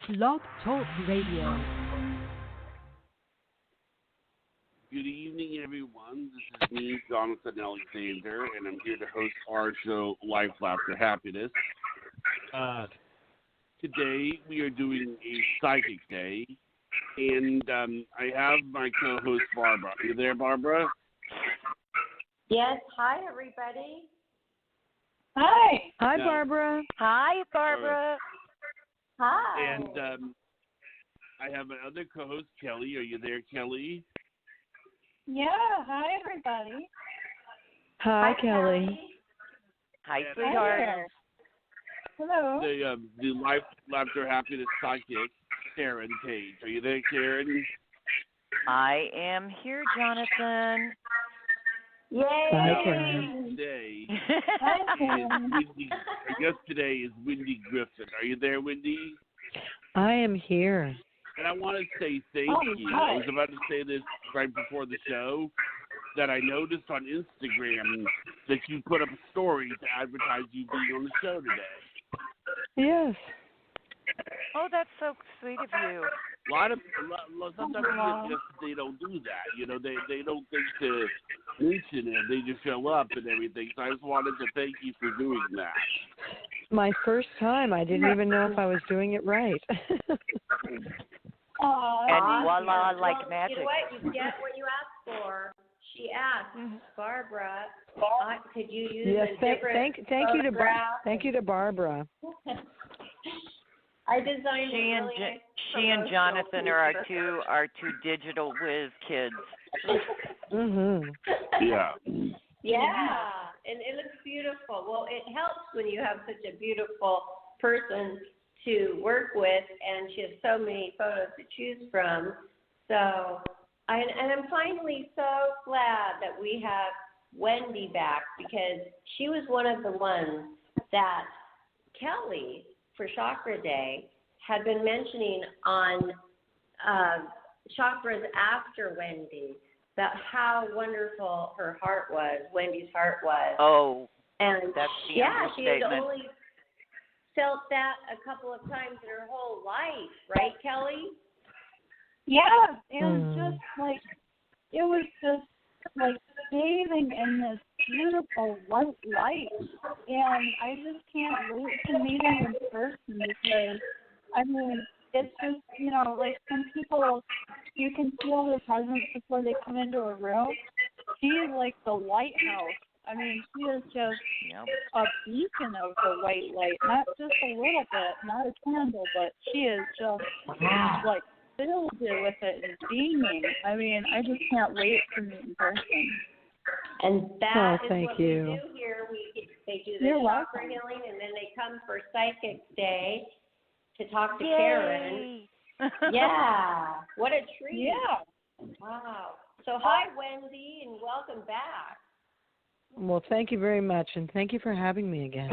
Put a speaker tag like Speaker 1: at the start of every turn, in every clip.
Speaker 1: Blog Talk Radio.
Speaker 2: Good evening, everyone. This is me, Jonathan Alexander, and I'm here to host our show, Life, Laughter, Happiness. Today, we are doing a psychic day, and I have my co-host, Barbara. Are you there, Barbara?
Speaker 3: Yes. Hi, everybody.
Speaker 4: Hi.
Speaker 1: Hi, Barbara.
Speaker 4: Hi, Barbara.
Speaker 3: Hi.
Speaker 2: And I have my other co-host, Kelly. Are you there, Kelly?
Speaker 4: Yeah. Hi, everybody.
Speaker 1: Hi, Kelly.
Speaker 4: Hi,
Speaker 2: And
Speaker 4: sweetheart. Hello.
Speaker 2: The Life, Laughter, Happiness psychic, Karen Page. Are you there, Karen?
Speaker 5: I am here, Jonathan.
Speaker 3: Yay.
Speaker 1: Hi, Karen.
Speaker 2: Today
Speaker 4: Hi,
Speaker 2: is
Speaker 4: Karen.
Speaker 2: Wendy. I guess today is Wendy Griffin. Are you there, Wendy?
Speaker 1: I am here.
Speaker 2: And I want to say thank
Speaker 4: Oh,
Speaker 2: you.
Speaker 4: hi.
Speaker 2: I was about to say this right before the show, that I noticed on Instagram that you put up a story to advertise you being on the show today.
Speaker 1: Yes.
Speaker 5: Oh, that's so sweet of you.
Speaker 2: Sometimes they don't do that. You know, they don't think to mention it. They just show up and everything. So I just wanted to thank you for doing that.
Speaker 1: My first time. I didn't even know if I was doing it right.
Speaker 5: And voila, like
Speaker 3: well,
Speaker 5: magic.
Speaker 3: You know what? You get what you asked for. She asked, Barbara, could you use
Speaker 1: Yes,
Speaker 3: a different
Speaker 1: thank you to
Speaker 3: photograph?
Speaker 1: thank you to Barbara.
Speaker 3: I designed
Speaker 5: She
Speaker 3: a
Speaker 5: and
Speaker 3: really nice
Speaker 5: she and
Speaker 3: promotional
Speaker 5: Jonathan are
Speaker 3: picture.
Speaker 5: our two digital whiz kids.
Speaker 1: Mhm.
Speaker 2: Yeah.
Speaker 3: Yeah, and it looks beautiful. Well, it helps when you have such a beautiful person to work with, and she has so many photos to choose from. So, I'm finally so glad that we have Wendy back, because she was one of the ones that Kelly, for Chakra Day, had been mentioning on Chakras after Wendy, about how wonderful her heart was, Wendy's heart was.
Speaker 5: Oh,
Speaker 3: And
Speaker 5: that's the
Speaker 3: she had
Speaker 5: understatement.
Speaker 3: only felt that a couple of times in her whole life, right, Kelly?
Speaker 4: Yeah, and
Speaker 1: Mm.
Speaker 4: just like, it was just like bathing in this beautiful white light. And I just can't wait to meet her in person, because, I mean, it's just, like some people, you can feel their presence before they come into a room. She is like the lighthouse. I mean, she is just
Speaker 5: Yep.
Speaker 4: a beacon of the white light, not just a little bit, not a candle, but she is just like filled it with it and beaming. I mean, I just can't wait to meet in person.
Speaker 3: And that is
Speaker 1: thank
Speaker 3: what
Speaker 1: you.
Speaker 3: we do here. They do the
Speaker 4: You're
Speaker 3: chakra
Speaker 4: welcome.
Speaker 3: healing, and then they come for Psychic Day to talk to
Speaker 5: Yay.
Speaker 3: Karen. Yeah, what a treat.
Speaker 4: Yeah.
Speaker 3: Wow. So hi, Wendy, and welcome back.
Speaker 1: Well, thank you very much, and thank you for having me again.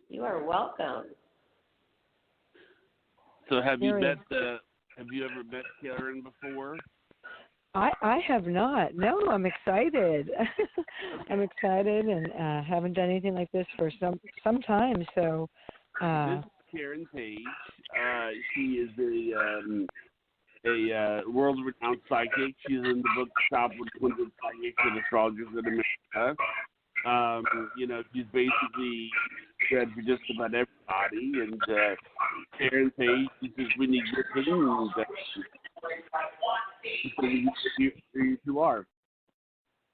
Speaker 3: You are welcome.
Speaker 2: So have you
Speaker 1: Karen.
Speaker 2: ever met Karen before?
Speaker 1: I have not. No, I'm excited. I'm excited, and haven't done anything like this for some time. So,
Speaker 2: This is Karen Page. She is a world-renowned psychic. She's in the book Top 100 Psychics and Astrologers in America. She's basically read for just about everybody. And Karen Page, this is Wendy Griffin. Here you are.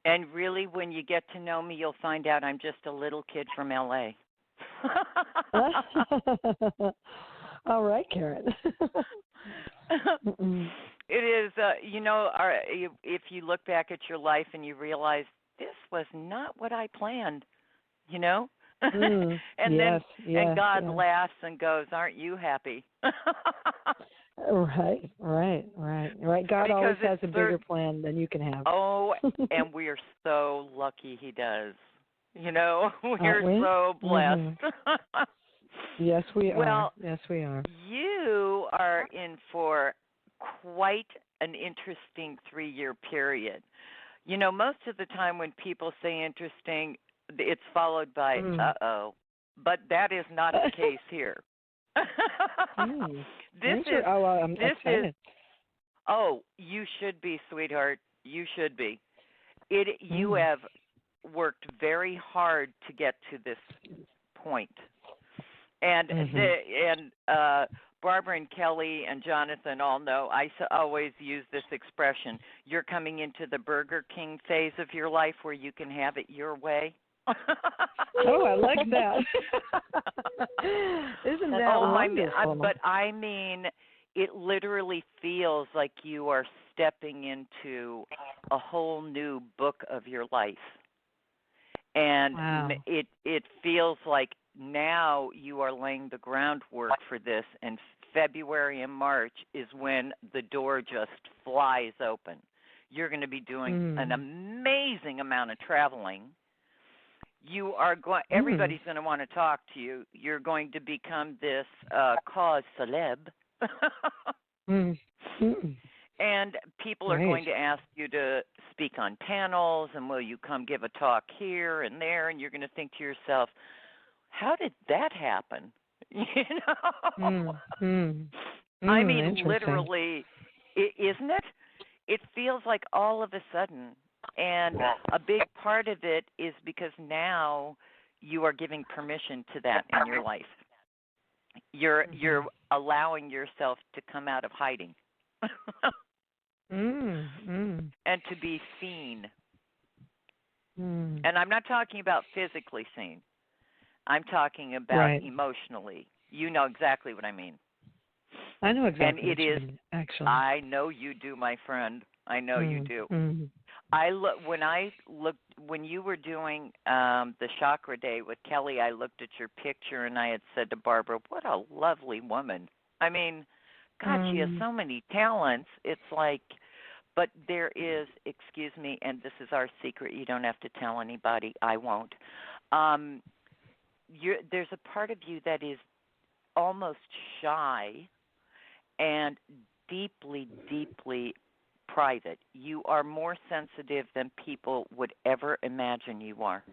Speaker 5: And really, when you get to know me, you'll find out I'm just a little kid from L.A.
Speaker 1: All right, Karen.
Speaker 5: It is, if you look back at your life and you realize this was not what I planned, and
Speaker 1: yes,
Speaker 5: and God
Speaker 1: yes.
Speaker 5: laughs and goes, "Aren't you happy?"
Speaker 1: Right. God
Speaker 5: Because
Speaker 1: always has
Speaker 5: it's
Speaker 1: a bigger plan than you can have.
Speaker 5: Oh, and we are so lucky He does.
Speaker 1: Aren't
Speaker 5: We're
Speaker 1: we?
Speaker 5: so blessed.
Speaker 1: Yes, we
Speaker 5: Well,
Speaker 1: are. Yes, we are.
Speaker 5: You are in for quite an interesting 3-year period. Most of the time when people say interesting, it's followed by uh-oh. But that is not the case here.
Speaker 1: Mm.
Speaker 5: This is
Speaker 1: Oh, well, I'm
Speaker 5: this is
Speaker 1: excited.
Speaker 5: oh, you should be, sweetheart. You should be. You
Speaker 1: Mm.
Speaker 5: have worked very hard to get to this point. And
Speaker 1: Mhm.
Speaker 5: Barbara and Kelly and Jonathan all know always use this expression. You're coming into the Burger King phase of your life where you can have it your way.
Speaker 1: Oh, I like that. Isn't that
Speaker 5: Oh my!
Speaker 1: wonderful?
Speaker 5: But I mean, it literally feels like you are stepping into a whole new book of your life, and
Speaker 1: Wow.
Speaker 5: it feels like now you are laying the groundwork for this, and February and March is when the door just flies open. You're going to be doing an
Speaker 1: Mm.
Speaker 5: amazing amount of traveling. You are going.
Speaker 1: Mm.
Speaker 5: Everybody's going to want to talk to you. You're going to become this cause celeb,
Speaker 1: Mm. Mm.
Speaker 5: and people are
Speaker 1: Great.
Speaker 5: going to ask you to speak on panels. And will you come give a talk here and there? And you're going to think to yourself, "How did that happen?" You know.
Speaker 1: Mm. Mm.
Speaker 5: I
Speaker 1: Mm.
Speaker 5: mean,
Speaker 1: Interesting.
Speaker 5: literally, isn't it? It feels like all of a sudden, and a big part of it is because now you are giving permission to that in your life. You're allowing yourself to come out of hiding
Speaker 1: Mm. Mm.
Speaker 5: and to be seen.
Speaker 1: Mm.
Speaker 5: And I'm not talking about physically seen. I'm talking about
Speaker 1: Right.
Speaker 5: emotionally. You know exactly what I mean.
Speaker 1: I know
Speaker 5: And
Speaker 1: exactly
Speaker 5: it
Speaker 1: what you
Speaker 5: is
Speaker 1: mean, actually.
Speaker 5: I know you do, my friend. I know you
Speaker 1: Mm.
Speaker 5: do.
Speaker 1: Mm.
Speaker 5: When you were doing the chakra day with Kelly, I looked at your picture and I had said to Barbara, "What a lovely woman." I mean, God, she has
Speaker 1: Mm.
Speaker 5: so many talents. It's like, but there is, excuse me, and this is our secret. You don't have to tell anybody. I won't. Um, there's a part of you that is almost shy and deeply, deeply private. You are more sensitive than people would ever imagine you are.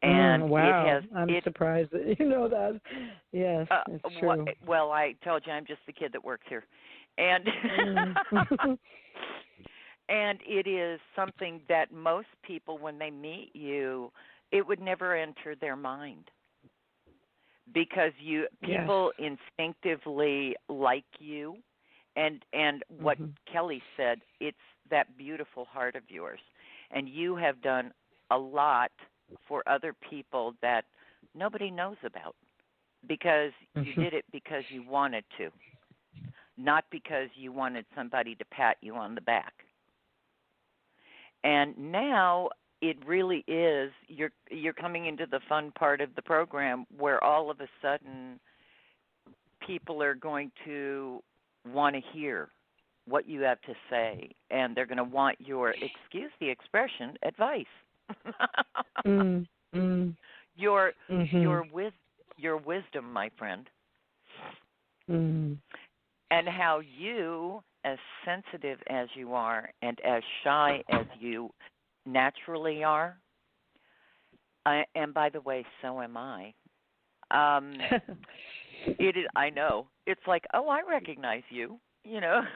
Speaker 5: And
Speaker 1: Mm.
Speaker 5: it
Speaker 1: Wow.
Speaker 5: has
Speaker 1: I'm
Speaker 5: it
Speaker 1: surprised that you know that. Yes, it's true.
Speaker 5: well, I told you I'm just the kid that works here. And
Speaker 1: Mm.
Speaker 5: and it is something that most people when they meet you, it would never enter their mind because
Speaker 1: Yes.
Speaker 5: people instinctively like you and what
Speaker 1: Mhm.
Speaker 5: Kelly said, it's that beautiful heart of yours, and you have done a lot for other people that nobody knows about because you
Speaker 1: Mhm.
Speaker 5: did it because you wanted to, not because you wanted somebody to pat you on the back. And now it really is you're coming into the fun part of the program where all of a sudden people are going to want to hear what you have to say and they're going to want your excuse the expression advice.
Speaker 1: Mm. Mm.
Speaker 5: your
Speaker 1: Mhm.
Speaker 5: your wis your wisdom, my friend,
Speaker 1: Mm.
Speaker 5: and how you, as sensitive as you are and as shy as you naturally are, and by the way, so am I. Um, it is. I know. It's like, oh, I recognize you. You know.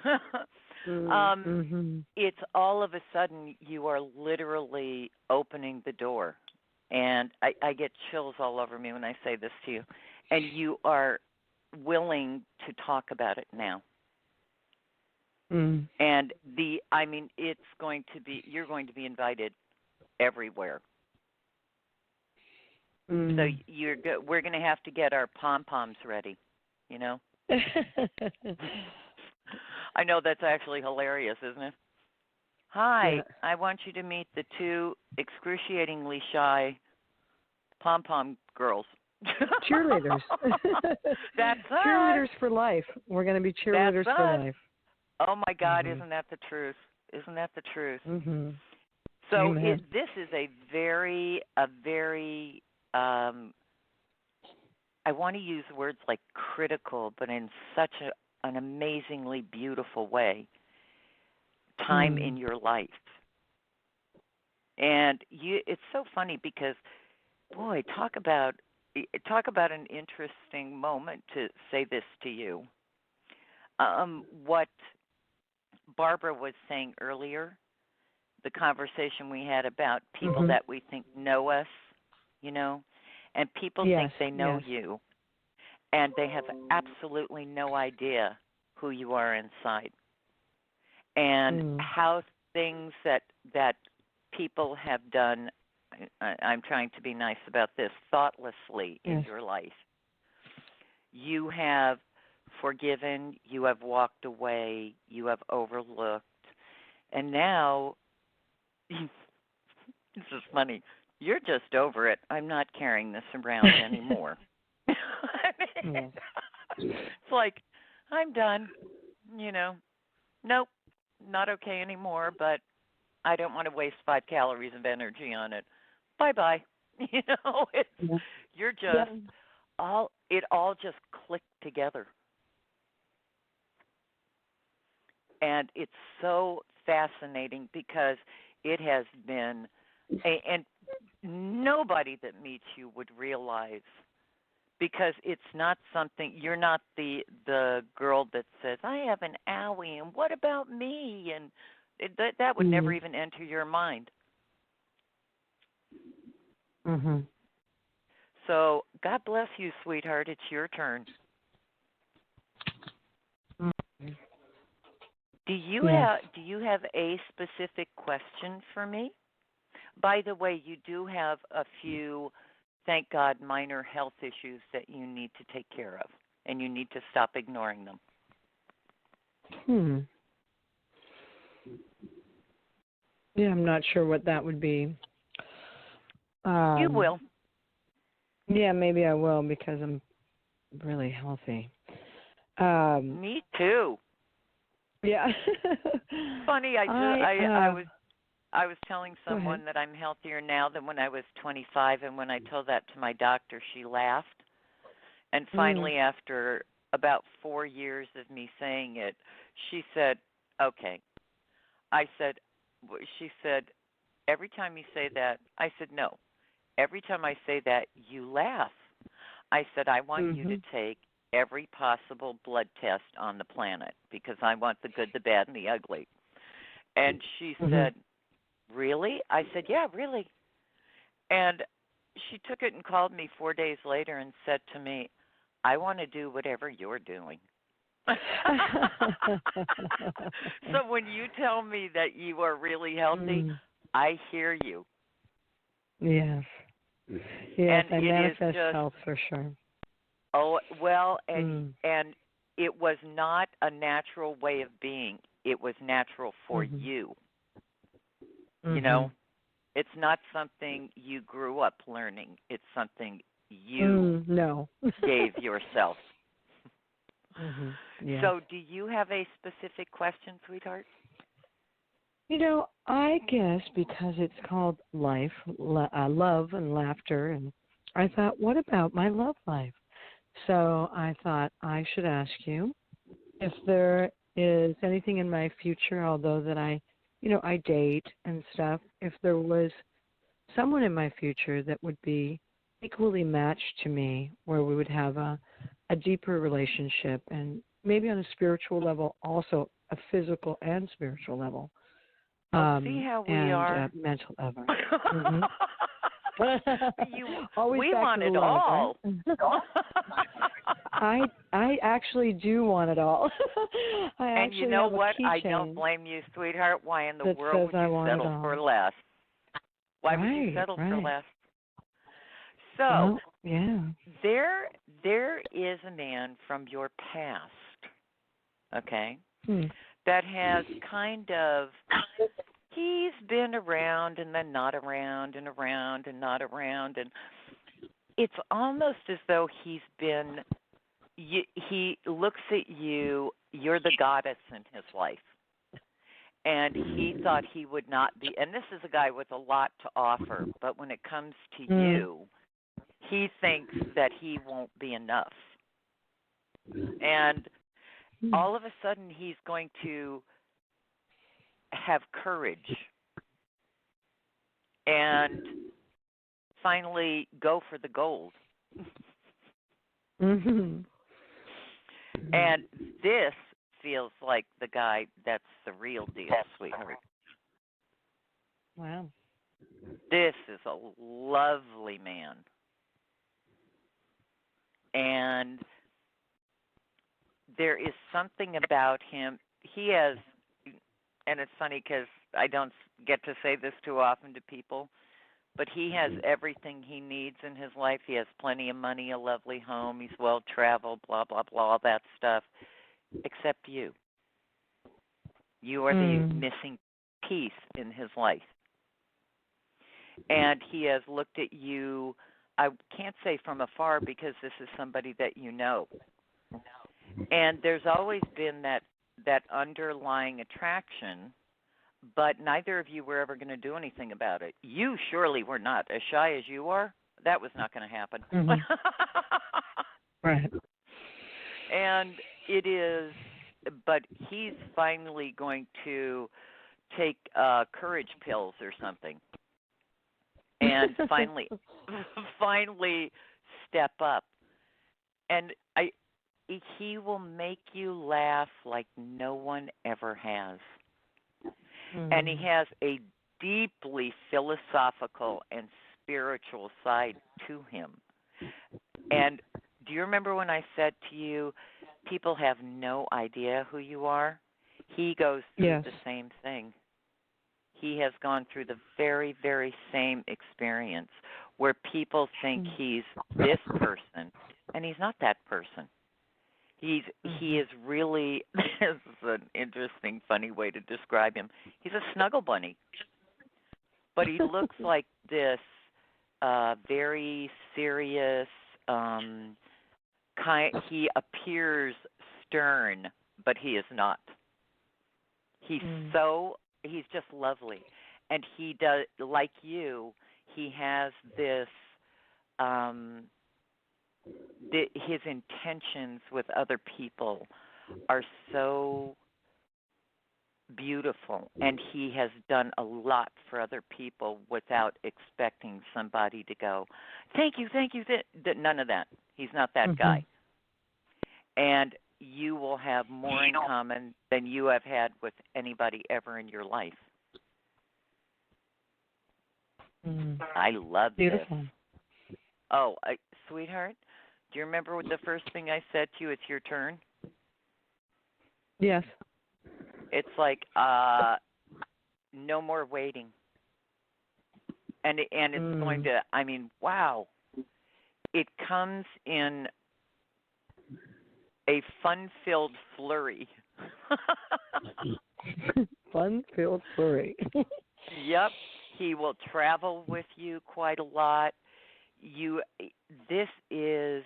Speaker 1: Mm.
Speaker 5: um,
Speaker 1: Mhm.
Speaker 5: it's all of a sudden you are literally opening the door, and I get chills all over me when I say this to you, and you are willing to talk about it now.
Speaker 1: Mm.
Speaker 5: And I mean, it's going to be, you're going to be invited everywhere. So
Speaker 1: Mm.
Speaker 5: we're going to have to get our pom poms ready. You know, I know that's actually hilarious, isn't it? Hi,
Speaker 1: Yeah.
Speaker 5: I want you to meet the two excruciatingly shy pom pom girls.
Speaker 1: Cheerleaders.
Speaker 5: That's us.
Speaker 1: Cheerleaders for life. We're going to be
Speaker 5: That's
Speaker 1: cheerleaders for
Speaker 5: us.
Speaker 1: life.
Speaker 5: Oh my God,
Speaker 1: Mhm.
Speaker 5: isn't that the truth? Isn't that the truth?
Speaker 1: Mhm.
Speaker 5: So
Speaker 1: Amen.
Speaker 5: this is a very I want to use words like critical, but in such an amazingly beautiful way, time in
Speaker 1: Mm.
Speaker 5: your life. And it's so funny because, boy, talk about talk about an interesting moment to say this to you. What Barbara was saying earlier, the conversation we had about people
Speaker 1: Mhm.
Speaker 5: that we think know us, and people think
Speaker 1: Yes.
Speaker 5: they know
Speaker 1: Yes.
Speaker 5: you, and they have absolutely no idea who you are inside, and
Speaker 1: Mm.
Speaker 5: how things that people have done. I'm trying to be nice about this, thoughtlessly in
Speaker 1: Yes.
Speaker 5: your life. You have forgiven, you have walked away, you have overlooked, and now this is funny. You're just over it. I'm not carrying this around anymore.
Speaker 1: Yes.
Speaker 5: It's like, I'm done. Nope, not okay anymore, but I don't want to waste 5 calories of energy on it. Bye-bye. It's
Speaker 1: Yeah.
Speaker 5: you're
Speaker 4: Yeah.
Speaker 5: just it all just clicked together. And it's so fascinating because it has been and nobody that meets you would realize, because it's not something, you're not the girl that says I have an owie and what about me, and that would never
Speaker 1: Mm.
Speaker 5: even enter your mind.
Speaker 1: Mhm.
Speaker 5: So God bless you, sweetheart. It's your turn.
Speaker 1: Mhm.
Speaker 5: Do you
Speaker 1: Yes.
Speaker 5: have a specific question for me? By the way, you do have a few, thank God, minor health issues that you need to take care of, and you need to stop ignoring them.
Speaker 1: Hmm. Yeah, I'm not sure what that would be.
Speaker 5: You will.
Speaker 1: Yeah, maybe I will because I'm really healthy.
Speaker 5: Me too.
Speaker 1: Yeah.
Speaker 5: Funny, I was telling
Speaker 1: Go ahead.
Speaker 5: someone that I'm healthier now than when I was 25, and when I told that to my doctor, she laughed. And finally, after about 4 years of me saying it, she said, "Okay." She said, "Every time you say that," I said, "No. Every time I say that, you laugh." I said, "I want you to
Speaker 1: Mhm.
Speaker 5: take every possible blood test on the planet because I want the good, the bad, and the ugly." And she
Speaker 1: Mhm.
Speaker 5: said, "Really?" I said, "Yeah, really." And she took it and called me 4 days later and said to me, "I want to do whatever you're doing." So when you tell me that you are really healthy,
Speaker 1: Mm.
Speaker 5: I hear you.
Speaker 1: Yes. Yes,
Speaker 5: And
Speaker 1: I
Speaker 5: it is
Speaker 1: manifest
Speaker 5: just,
Speaker 1: health for sure.
Speaker 5: oh, well,
Speaker 1: Mm.
Speaker 5: and it was not a natural way of being. It was natural for
Speaker 1: Mhm.
Speaker 5: you.
Speaker 1: Mhm.
Speaker 5: It's not something you grew up learning. It's something you
Speaker 1: No.
Speaker 5: gave yourself.
Speaker 1: Mhm. Yes.
Speaker 5: So, do you have a specific question, sweetheart?
Speaker 1: I guess because it's called life, love and laughter, and I thought, what about my love life? So I thought I should ask you if there is anything in my future, although that I date and stuff, if there was someone in my future that would be equally matched to me, where we would have a deeper relationship, and maybe on a spiritual level, also a physical and spiritual level,
Speaker 5: See how we
Speaker 1: and
Speaker 5: are.
Speaker 1: mental ever. Hmm. Always
Speaker 5: We
Speaker 1: back to
Speaker 5: want
Speaker 1: the
Speaker 5: it
Speaker 1: love,
Speaker 5: all.
Speaker 1: right? I actually do want it all. I
Speaker 5: And you
Speaker 1: actually
Speaker 5: know
Speaker 1: have a
Speaker 5: what? I don't
Speaker 1: keychain
Speaker 5: blame you, sweetheart. Why in the
Speaker 1: that
Speaker 5: world
Speaker 1: says
Speaker 5: would
Speaker 1: I
Speaker 5: you
Speaker 1: want it
Speaker 5: settle
Speaker 1: all.
Speaker 5: for less? Why would you
Speaker 1: Right,
Speaker 5: settle for
Speaker 1: right.
Speaker 5: less? So,
Speaker 1: Well, yeah.
Speaker 5: there is a man from your past, okay,
Speaker 1: Hmm.
Speaker 5: that has kind of, he's been around and then not around and around and not around, and it's almost as though he looks at you, you're the goddess in his life, and he thought he would not be, and this is a guy with a lot to offer, but when it comes to
Speaker 1: Hmm.
Speaker 5: you, he thinks that he won't be enough. And
Speaker 1: Hmm.
Speaker 5: all of a sudden, he's going to have courage and finally go for the gold.
Speaker 1: Mhm.
Speaker 5: And this feels like the guy that's the real deal, sweetheart.
Speaker 1: Wow.
Speaker 5: This is a lovely man. And there is something about him. He has, and it's funny because I don't get to say this too often to people, but he has everything he needs in his life. He has plenty of money, a lovely home, he's well traveled, blah, blah, blah, all that stuff, except you. You are the missing piece in his life. And he has looked at you, I can't say from afar because this is somebody that you know. And there's always been that underlying attraction, but neither of you were ever going to do anything about it. You surely were not. As shy as you are, that was not going to happen.
Speaker 1: Right.
Speaker 5: And it is, but he's finally going to take courage pills or something and finally step up. And he will make you laugh like no one ever has. And he has a deeply philosophical and spiritual side to him. And do you remember when I said to you, people have no idea who you are? He goes through the same thing. He has gone through the very, very same experience where people think he's this person, and he's not that person. He is really, this is an interesting, funny way to describe him. He's a snuggle bunny. But he looks like this very serious, he appears stern, but he is not. He's just lovely. And he does, like you, he has this, his intentions with other people are so beautiful, and he has done a lot for other people without expecting somebody to go, thank you, none of that. He's not that guy. And you will have more in common than you have had with anybody ever in your life. I love
Speaker 1: Beautiful.
Speaker 5: this. Oh, sweetheart, do you remember the first thing I said to you? It's your turn.
Speaker 1: Yes.
Speaker 5: It's like no more waiting. And it's going to, I mean, wow. It comes in a fun-filled flurry.
Speaker 1: Fun-filled flurry.
Speaker 5: Yep. He will travel with you quite a lot. This is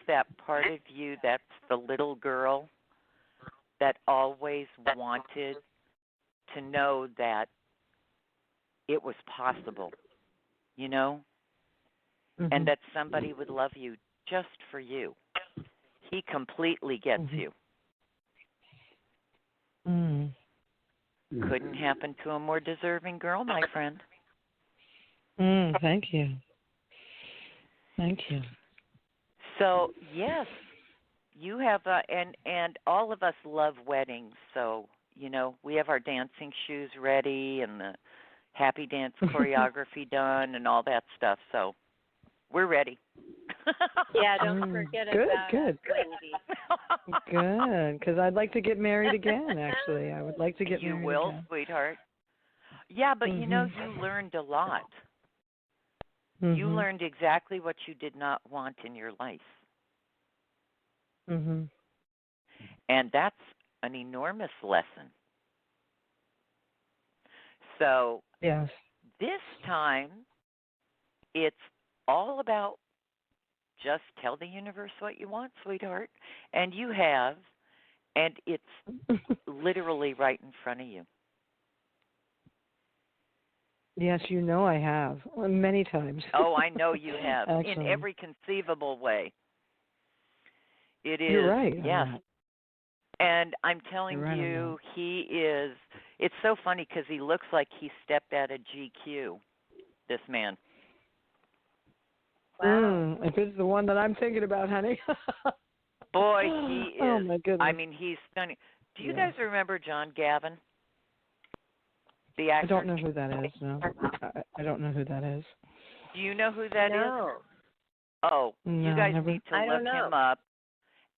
Speaker 5: that part of you that's the little girl that always wanted to know that it was possible, you know, and that somebody would love you just for you. He completely gets you. Couldn't happen to a more deserving girl, my friend.
Speaker 1: Thank you. Thank you.
Speaker 5: So, yes, you have, and all of us love weddings. So, you know, we have our dancing shoes ready and the happy dance choreography done and all that stuff. So, we're ready.
Speaker 3: Yeah, don't forget about us, Wendy.
Speaker 1: Good, because I'd like to get married again, actually. I would like to get married again.
Speaker 5: You will, sweetheart. Yeah, but you know, you learned a lot. You learned exactly what you did not want in your life. And that's an enormous lesson. So this time, it's all about just tell the universe what you want, sweetheart. And you have, and it's literally right in front of you.
Speaker 1: Yes, you know I have. Many times.
Speaker 5: Oh, I know you have.
Speaker 1: Excellent.
Speaker 5: In every conceivable way. It is.
Speaker 1: You're right.
Speaker 5: Yes. And I'm telling
Speaker 1: Right
Speaker 5: you, he is, it's so funny because he looks like he stepped out of GQ, this man.
Speaker 3: Wow.
Speaker 1: If it's the one that I'm thinking about, honey.
Speaker 5: Boy, he is.
Speaker 1: Oh my goodness.
Speaker 5: I mean, he's stunning. Do you
Speaker 1: Yeah.
Speaker 5: guys remember John Gavin, the
Speaker 1: I
Speaker 5: actor?
Speaker 1: don't know who that is. No, I don't know who that is.
Speaker 5: Do you know who that is?
Speaker 3: No.
Speaker 5: Oh,
Speaker 1: No,
Speaker 5: you guys
Speaker 1: never.
Speaker 5: need to
Speaker 3: I don't
Speaker 5: look him
Speaker 3: know.
Speaker 5: up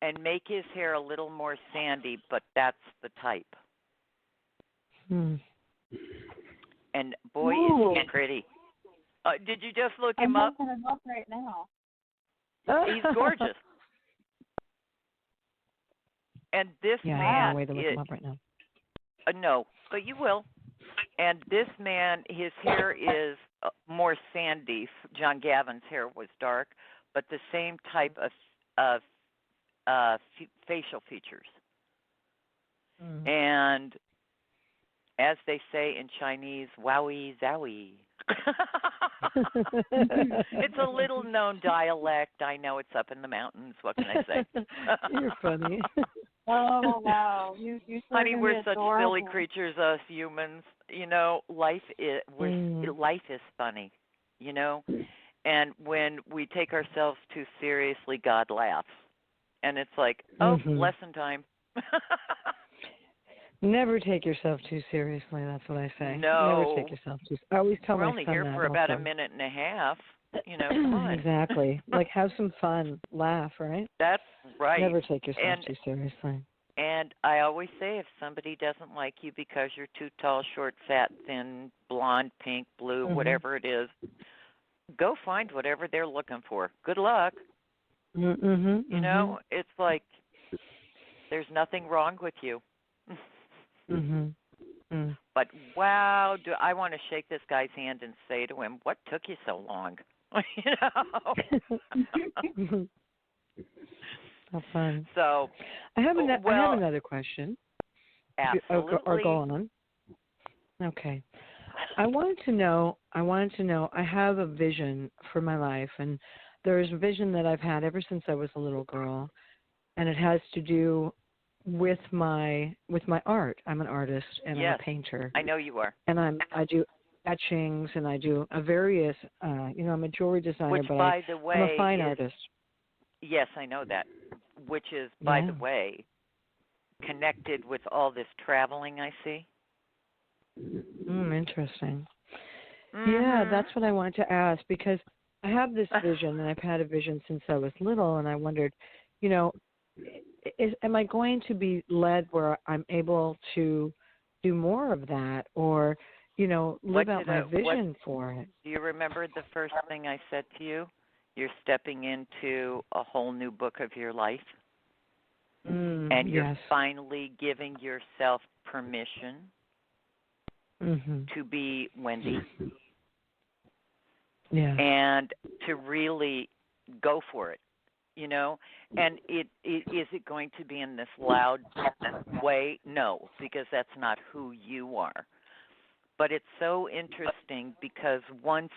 Speaker 5: and make his hair a little more sandy, but that's the type.
Speaker 1: Hmm.
Speaker 5: And boy,
Speaker 4: Ooh.
Speaker 5: is he pretty. Did you just look
Speaker 4: I'm
Speaker 5: him up?
Speaker 4: looking him up right now.
Speaker 5: He's gorgeous. And this
Speaker 1: Yeah, I have
Speaker 5: man
Speaker 1: no way to look him up right now.
Speaker 5: no, but you will. And this man, his hair is more sandy. John Gavin's hair was dark, but the same type of facial features.
Speaker 1: Mm.
Speaker 5: And as they say in Chinese, wowie zowie. It's a little known dialect. I know it's up in the mountains. What can I say?
Speaker 1: You're funny.
Speaker 4: Oh wow, you
Speaker 5: Honey, we're such
Speaker 4: adorable.
Speaker 5: silly creatures, us humans. You know, life is life is funny. You know, and when we take ourselves too seriously, God laughs, and it's like, oh, lesson time.
Speaker 1: Never take yourself too seriously. That's what I say.
Speaker 5: No.
Speaker 1: Never take yourself too. I always tell
Speaker 5: We're
Speaker 1: my
Speaker 5: only
Speaker 1: son
Speaker 5: here
Speaker 1: that
Speaker 5: for about a
Speaker 1: also.
Speaker 5: minute and a half. You know, come on.
Speaker 1: Exactly. Like have some fun, laugh, right?
Speaker 5: That's right.
Speaker 1: Never take yourself
Speaker 5: And
Speaker 1: too seriously.
Speaker 5: And I always say if somebody doesn't like you because you're too tall, short, fat, thin, blonde, pink, blue, whatever it is, go find whatever they're looking for. Good luck. You know, it's like there's nothing wrong with you. But wow, do I want to shake this guy's hand and say to him, what took you so long? You know?
Speaker 1: How fun.
Speaker 5: So
Speaker 1: I have another question.
Speaker 5: Absolutely.
Speaker 1: Or go on. Okay. I wanted to know, I have a vision for my life, and there's a vision that I've had ever since I was a little girl, and it has to do with my art. I'm an artist and
Speaker 5: Yes,
Speaker 1: I'm a painter.
Speaker 5: I know you are.
Speaker 1: And I do etchings and I do a various I'm a jewelry designer,
Speaker 5: Which,
Speaker 1: but
Speaker 5: by the way,
Speaker 1: I'm a fine artist.
Speaker 5: Yes, I know that. Which is, by the way, connected with all this traveling I see.
Speaker 1: Interesting. Yeah, that's what I wanted to ask, because I have this vision, and I've had a vision since I was little, and I wondered, am I going to be led where I'm able to do more of that, or, live out my vision for it?
Speaker 5: Do you remember the first thing I said to you? You're stepping into a whole new book of your life, and you're finally giving yourself permission to be Wendy.
Speaker 1: Yeah.
Speaker 5: And to really go for it, And is it going to be in this loud way? No, because that's not who you are. But it's so interesting because once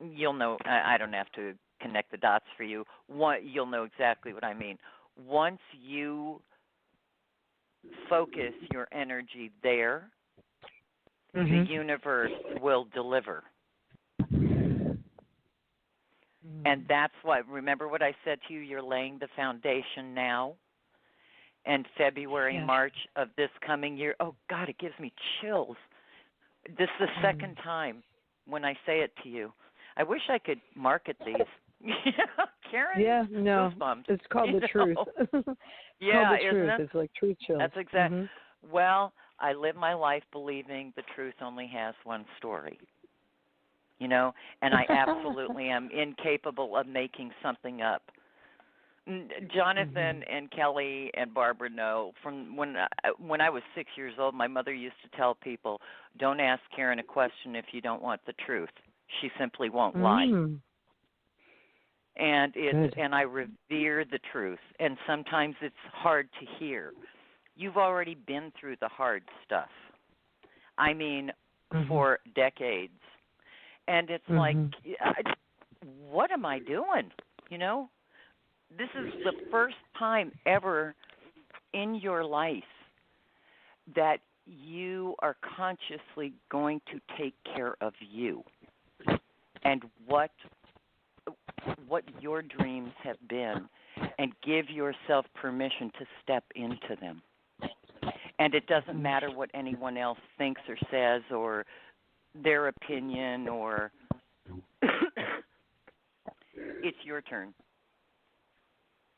Speaker 5: you'll know, I don't have to connect the dots for you. You'll know exactly what I mean. Once you focus your energy there, the universe will deliver. And that's what, remember what I said to you, you're laying the foundation now. And February, March of this coming year, oh God, it gives me chills. This is the second time when I say it to you. I wish I could market these. Karen?
Speaker 1: Yeah, no.
Speaker 5: Goosebumps,
Speaker 1: it's called the truth.
Speaker 5: Yeah,
Speaker 1: called the
Speaker 5: isn't
Speaker 1: truth.
Speaker 5: it?
Speaker 1: It's like truth chills.
Speaker 5: That's exactly. Well, I live my life believing the truth only has one story. And I absolutely am incapable of making something up. Jonathan and Kelly and Barbara know from when I was 6 years old, my mother used to tell people, don't ask Karen a question if you don't want the truth. She simply won't lie. And and I revere the truth. And sometimes it's hard to hear. You've already been through the hard stuff. I mean, for decades. And it's like, what am I doing? This is the first time ever in your life that you are consciously going to take care of you. And what what your dreams have been, and give yourself permission to step into them. And it doesn't matter what anyone else thinks or says or their opinion or it's your turn.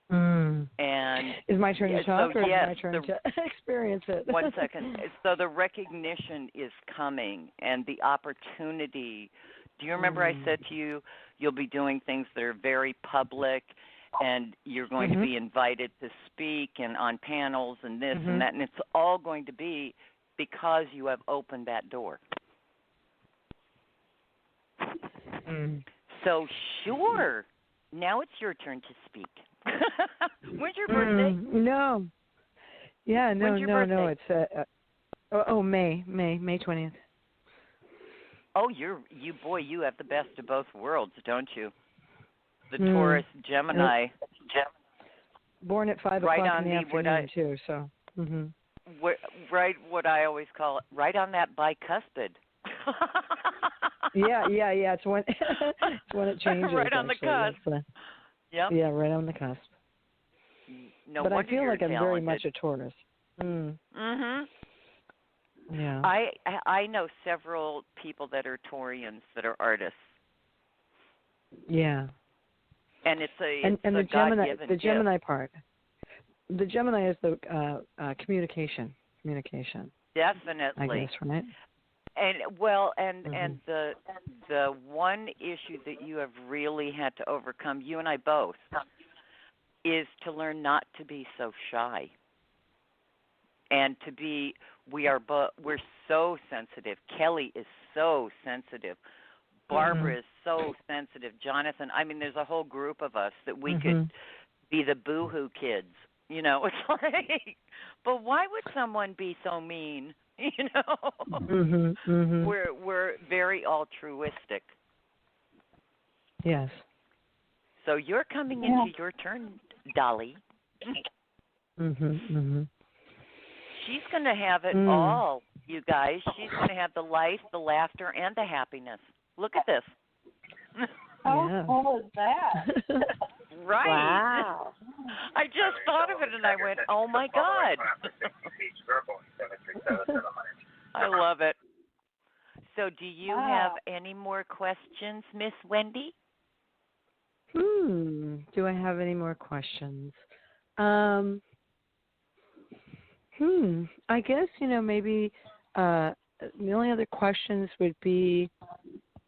Speaker 5: And
Speaker 1: is my turn to talk, or
Speaker 5: yes,
Speaker 1: is my turn to experience it?
Speaker 5: 1 second. So the recognition is coming and the opportunity. Do you remember I said to you, you'll be doing things that are very public and you're going to be invited to speak and on panels and this and that, and it's all going to be because you have opened that door. So sure, now it's your turn to speak. When's your birthday?
Speaker 1: No. Yeah, no,
Speaker 5: When's your
Speaker 1: no.
Speaker 5: birthday?
Speaker 1: It's May 20th.
Speaker 5: Oh, you have the best of both worlds, don't you? The Taurus Gemini.
Speaker 1: Born at 5
Speaker 5: right
Speaker 1: o'clock
Speaker 5: on
Speaker 1: in the afternoon too. So.
Speaker 5: Right, what I always call it, right on that bicuspid.
Speaker 1: Yeah. It's when it changes.
Speaker 5: Right on the cusp.
Speaker 1: Yeah, right on the cusp.
Speaker 5: No
Speaker 1: but I
Speaker 5: wonder
Speaker 1: feel
Speaker 5: you're
Speaker 1: like I'm
Speaker 5: talented.
Speaker 1: very much a Taurus. Yeah.
Speaker 5: I know several people that are Taurians that are artists.
Speaker 1: Yeah.
Speaker 5: And it's
Speaker 1: and
Speaker 5: a
Speaker 1: the Gemini,
Speaker 5: God-given
Speaker 1: the Gemini
Speaker 5: gift.
Speaker 1: part. The Gemini is the communication.
Speaker 5: Definitely.
Speaker 1: I guess, right?
Speaker 5: And and the one issue that you have really had to overcome, you and I both, is to learn not to be so shy. And to be, we're so sensitive. Kelly is so sensitive. Barbara is so sensitive. Jonathan, I mean, there's a whole group of us that we could be the boohoo kids. You know, it's like, but why would someone be so mean? You know, we're very altruistic.
Speaker 1: Yes.
Speaker 5: So you're coming into your turn, Dolly. She's going to have it all, you guys. She's going to have the life, the laughter, and the happiness. Look at this.
Speaker 4: How cool is that?
Speaker 5: Right.
Speaker 1: Wow.
Speaker 5: I just thought of it and I went, oh my God. I love it. So do you have any more questions, Miss Wendy?
Speaker 1: Do I have any more questions? I guess, maybe the only other questions would be,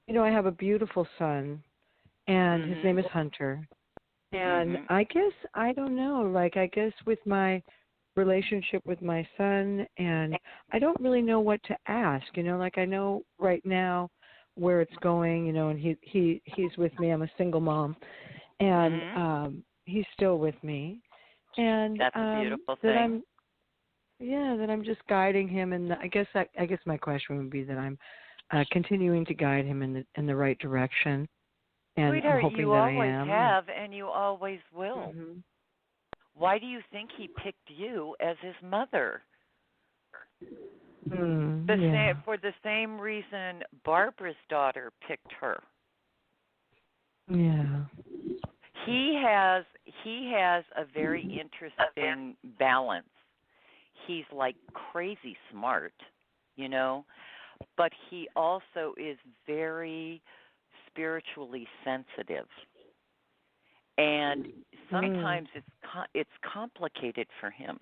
Speaker 1: I have a beautiful son, and his name is Hunter. And I guess, I don't know, I guess with my relationship with my son, and I don't really know what to ask, I know right now where it's going, and he's with me. I'm a single mom, and he's still with me. And
Speaker 5: that's a beautiful thing.
Speaker 1: That I'm just guiding him, and I guess my question would be that I'm continuing to guide him in the right direction. And
Speaker 5: Sweetheart,
Speaker 1: I'm hoping
Speaker 5: you
Speaker 1: that
Speaker 5: always
Speaker 1: I am.
Speaker 5: have, and you always will. Why do you think he picked you as his mother? For the same reason Barbara's daughter picked her.
Speaker 1: Yeah.
Speaker 5: He has a very interesting balance. He's like crazy smart, but he also is very spiritually sensitive. And sometimes it's complicated for him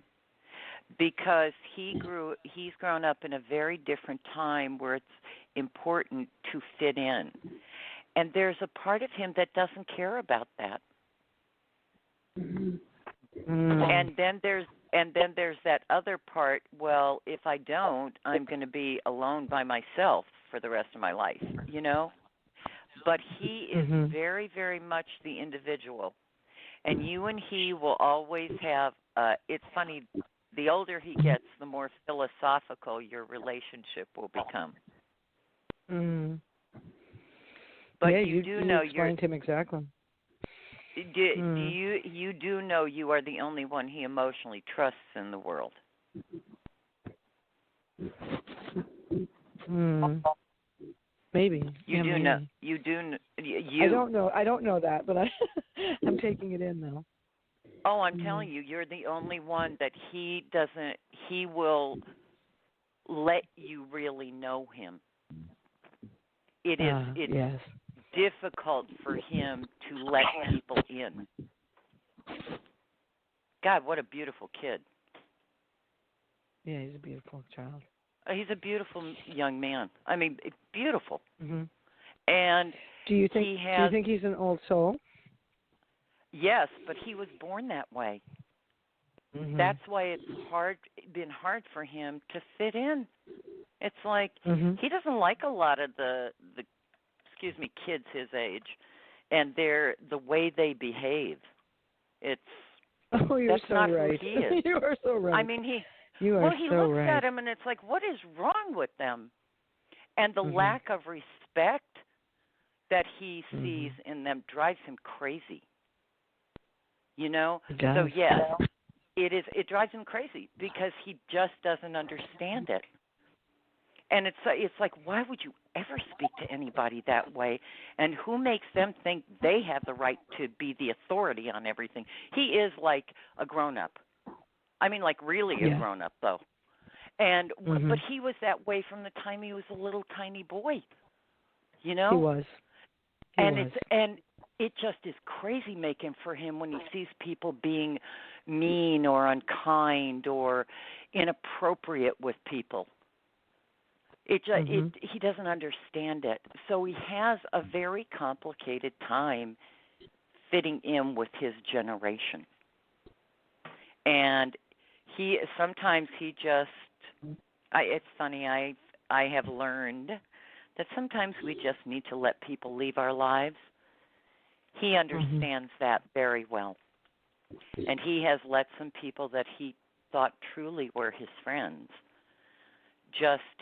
Speaker 5: because he's grown up in a very different time where it's important to fit in. And there's a part of him that doesn't care about that. And then there's that other part, well, if I don't, I'm going to be alone by myself for the rest of my life, But he is very, very much the individual. And you and he will always have, it's funny, the older he gets, the more philosophical your relationship will become. But you do know
Speaker 1: you explained him exactly.
Speaker 5: You do know you are the only one he emotionally trusts in the world.
Speaker 1: Maybe.
Speaker 5: You
Speaker 1: Yeah,
Speaker 5: do
Speaker 1: maybe.
Speaker 5: know. You do. You.
Speaker 1: I don't know that, but I'm taking it in though.
Speaker 5: Oh, I'm telling you, you're the only one that he doesn't. He will let you really know him. It is. It's
Speaker 1: Yes.
Speaker 5: difficult for him to let people in. God, what a beautiful kid.
Speaker 1: Yeah, he's a beautiful child.
Speaker 5: He's a beautiful young man. I mean, beautiful.
Speaker 1: Hmm.
Speaker 5: And
Speaker 1: Do you think he's an old soul?
Speaker 5: Yes, but he was born that way.
Speaker 1: Mm-hmm.
Speaker 5: That's why it's been hard for him to fit in. It's like he doesn't like a lot of the kids his age, and the way they behave. It's
Speaker 1: you're
Speaker 5: that's
Speaker 1: so
Speaker 5: not
Speaker 1: right.
Speaker 5: who he is.
Speaker 1: You are so right.
Speaker 5: I mean, he
Speaker 1: so
Speaker 5: looks
Speaker 1: right.
Speaker 5: at him and it's like, what is wrong with them? And the lack of respect that he sees in them drives him crazy. You know?
Speaker 1: It does.
Speaker 5: So yes, it drives him crazy because he just doesn't understand it. And it's like, why would you ever speak to anybody that way? And who makes them think they have the right to be the authority on everything? He is like a grown-up. I mean, like really a grown-up, though. And but he was that way from the time he was a little tiny boy. You know?
Speaker 1: He was.
Speaker 5: And it just is crazy making for him when he sees people being mean or unkind or inappropriate with people. He doesn't understand it. So he has a very complicated time fitting in with his generation. And sometimes he just it's funny, I have learned that sometimes we just need to let people leave our lives. He understands that very well. And he has let some people that he thought truly were his friends,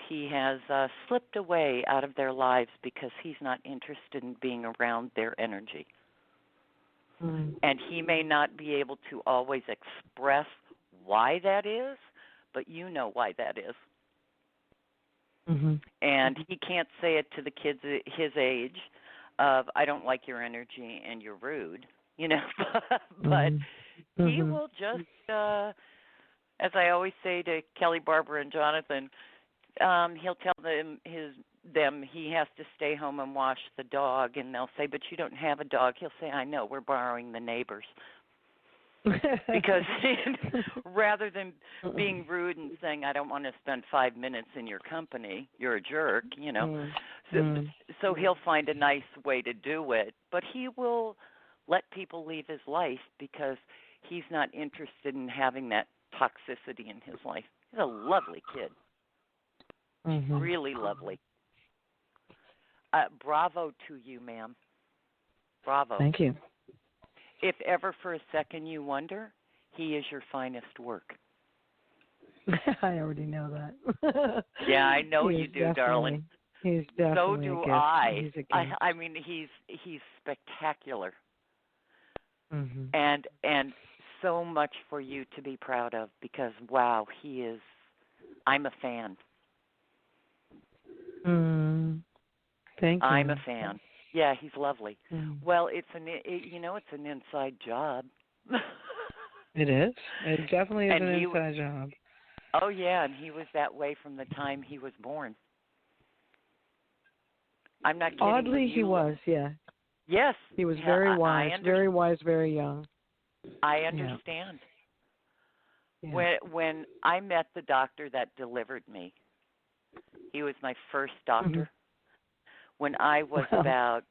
Speaker 5: he has slipped away out of their lives because he's not interested in being around their energy. And he may not be able to always express why that is, but you know why that is. And he can't say it to the kids his age of, I don't like your energy and you're rude, you know, but he will just, as I always say to Kelly, Barbara, and Jonathan, he'll tell them he has to stay home and wash the dog, and they'll say, but you don't have a dog. He'll say, I know, we're borrowing the neighbor's. Because rather than being rude and saying, I don't want to spend 5 minutes in your company, you're a jerk, you know. So he'll find a nice way to do it, but he will let people leave his life because he's not interested in having that toxicity in his life. He's a lovely kid. Really lovely. Bravo to you, ma'am. Bravo.
Speaker 1: Thank you.
Speaker 5: If ever for a second you wonder, he is your finest work.
Speaker 1: I already know that.
Speaker 5: Yeah, I know you do, darling.
Speaker 1: He's definitely
Speaker 5: so do
Speaker 1: a gift.
Speaker 5: I.
Speaker 1: He's a gift.
Speaker 5: I mean, he's spectacular.
Speaker 1: Mm-hmm.
Speaker 5: And so much for you to be proud of because wow, he is. I'm a fan.
Speaker 1: Thank you.
Speaker 5: I'm a fan. Yeah, he's lovely. Well, it's an inside job.
Speaker 1: It is. It definitely is an inside job.
Speaker 5: Oh yeah, and he was that way from the time he was born. I'm not kidding.
Speaker 1: Oddly, he was. Yeah.
Speaker 5: Yes.
Speaker 1: He was very wise. Very wise. Very young.
Speaker 5: I understand. Yeah. When I met the doctor that delivered me, he was my first doctor. When I was about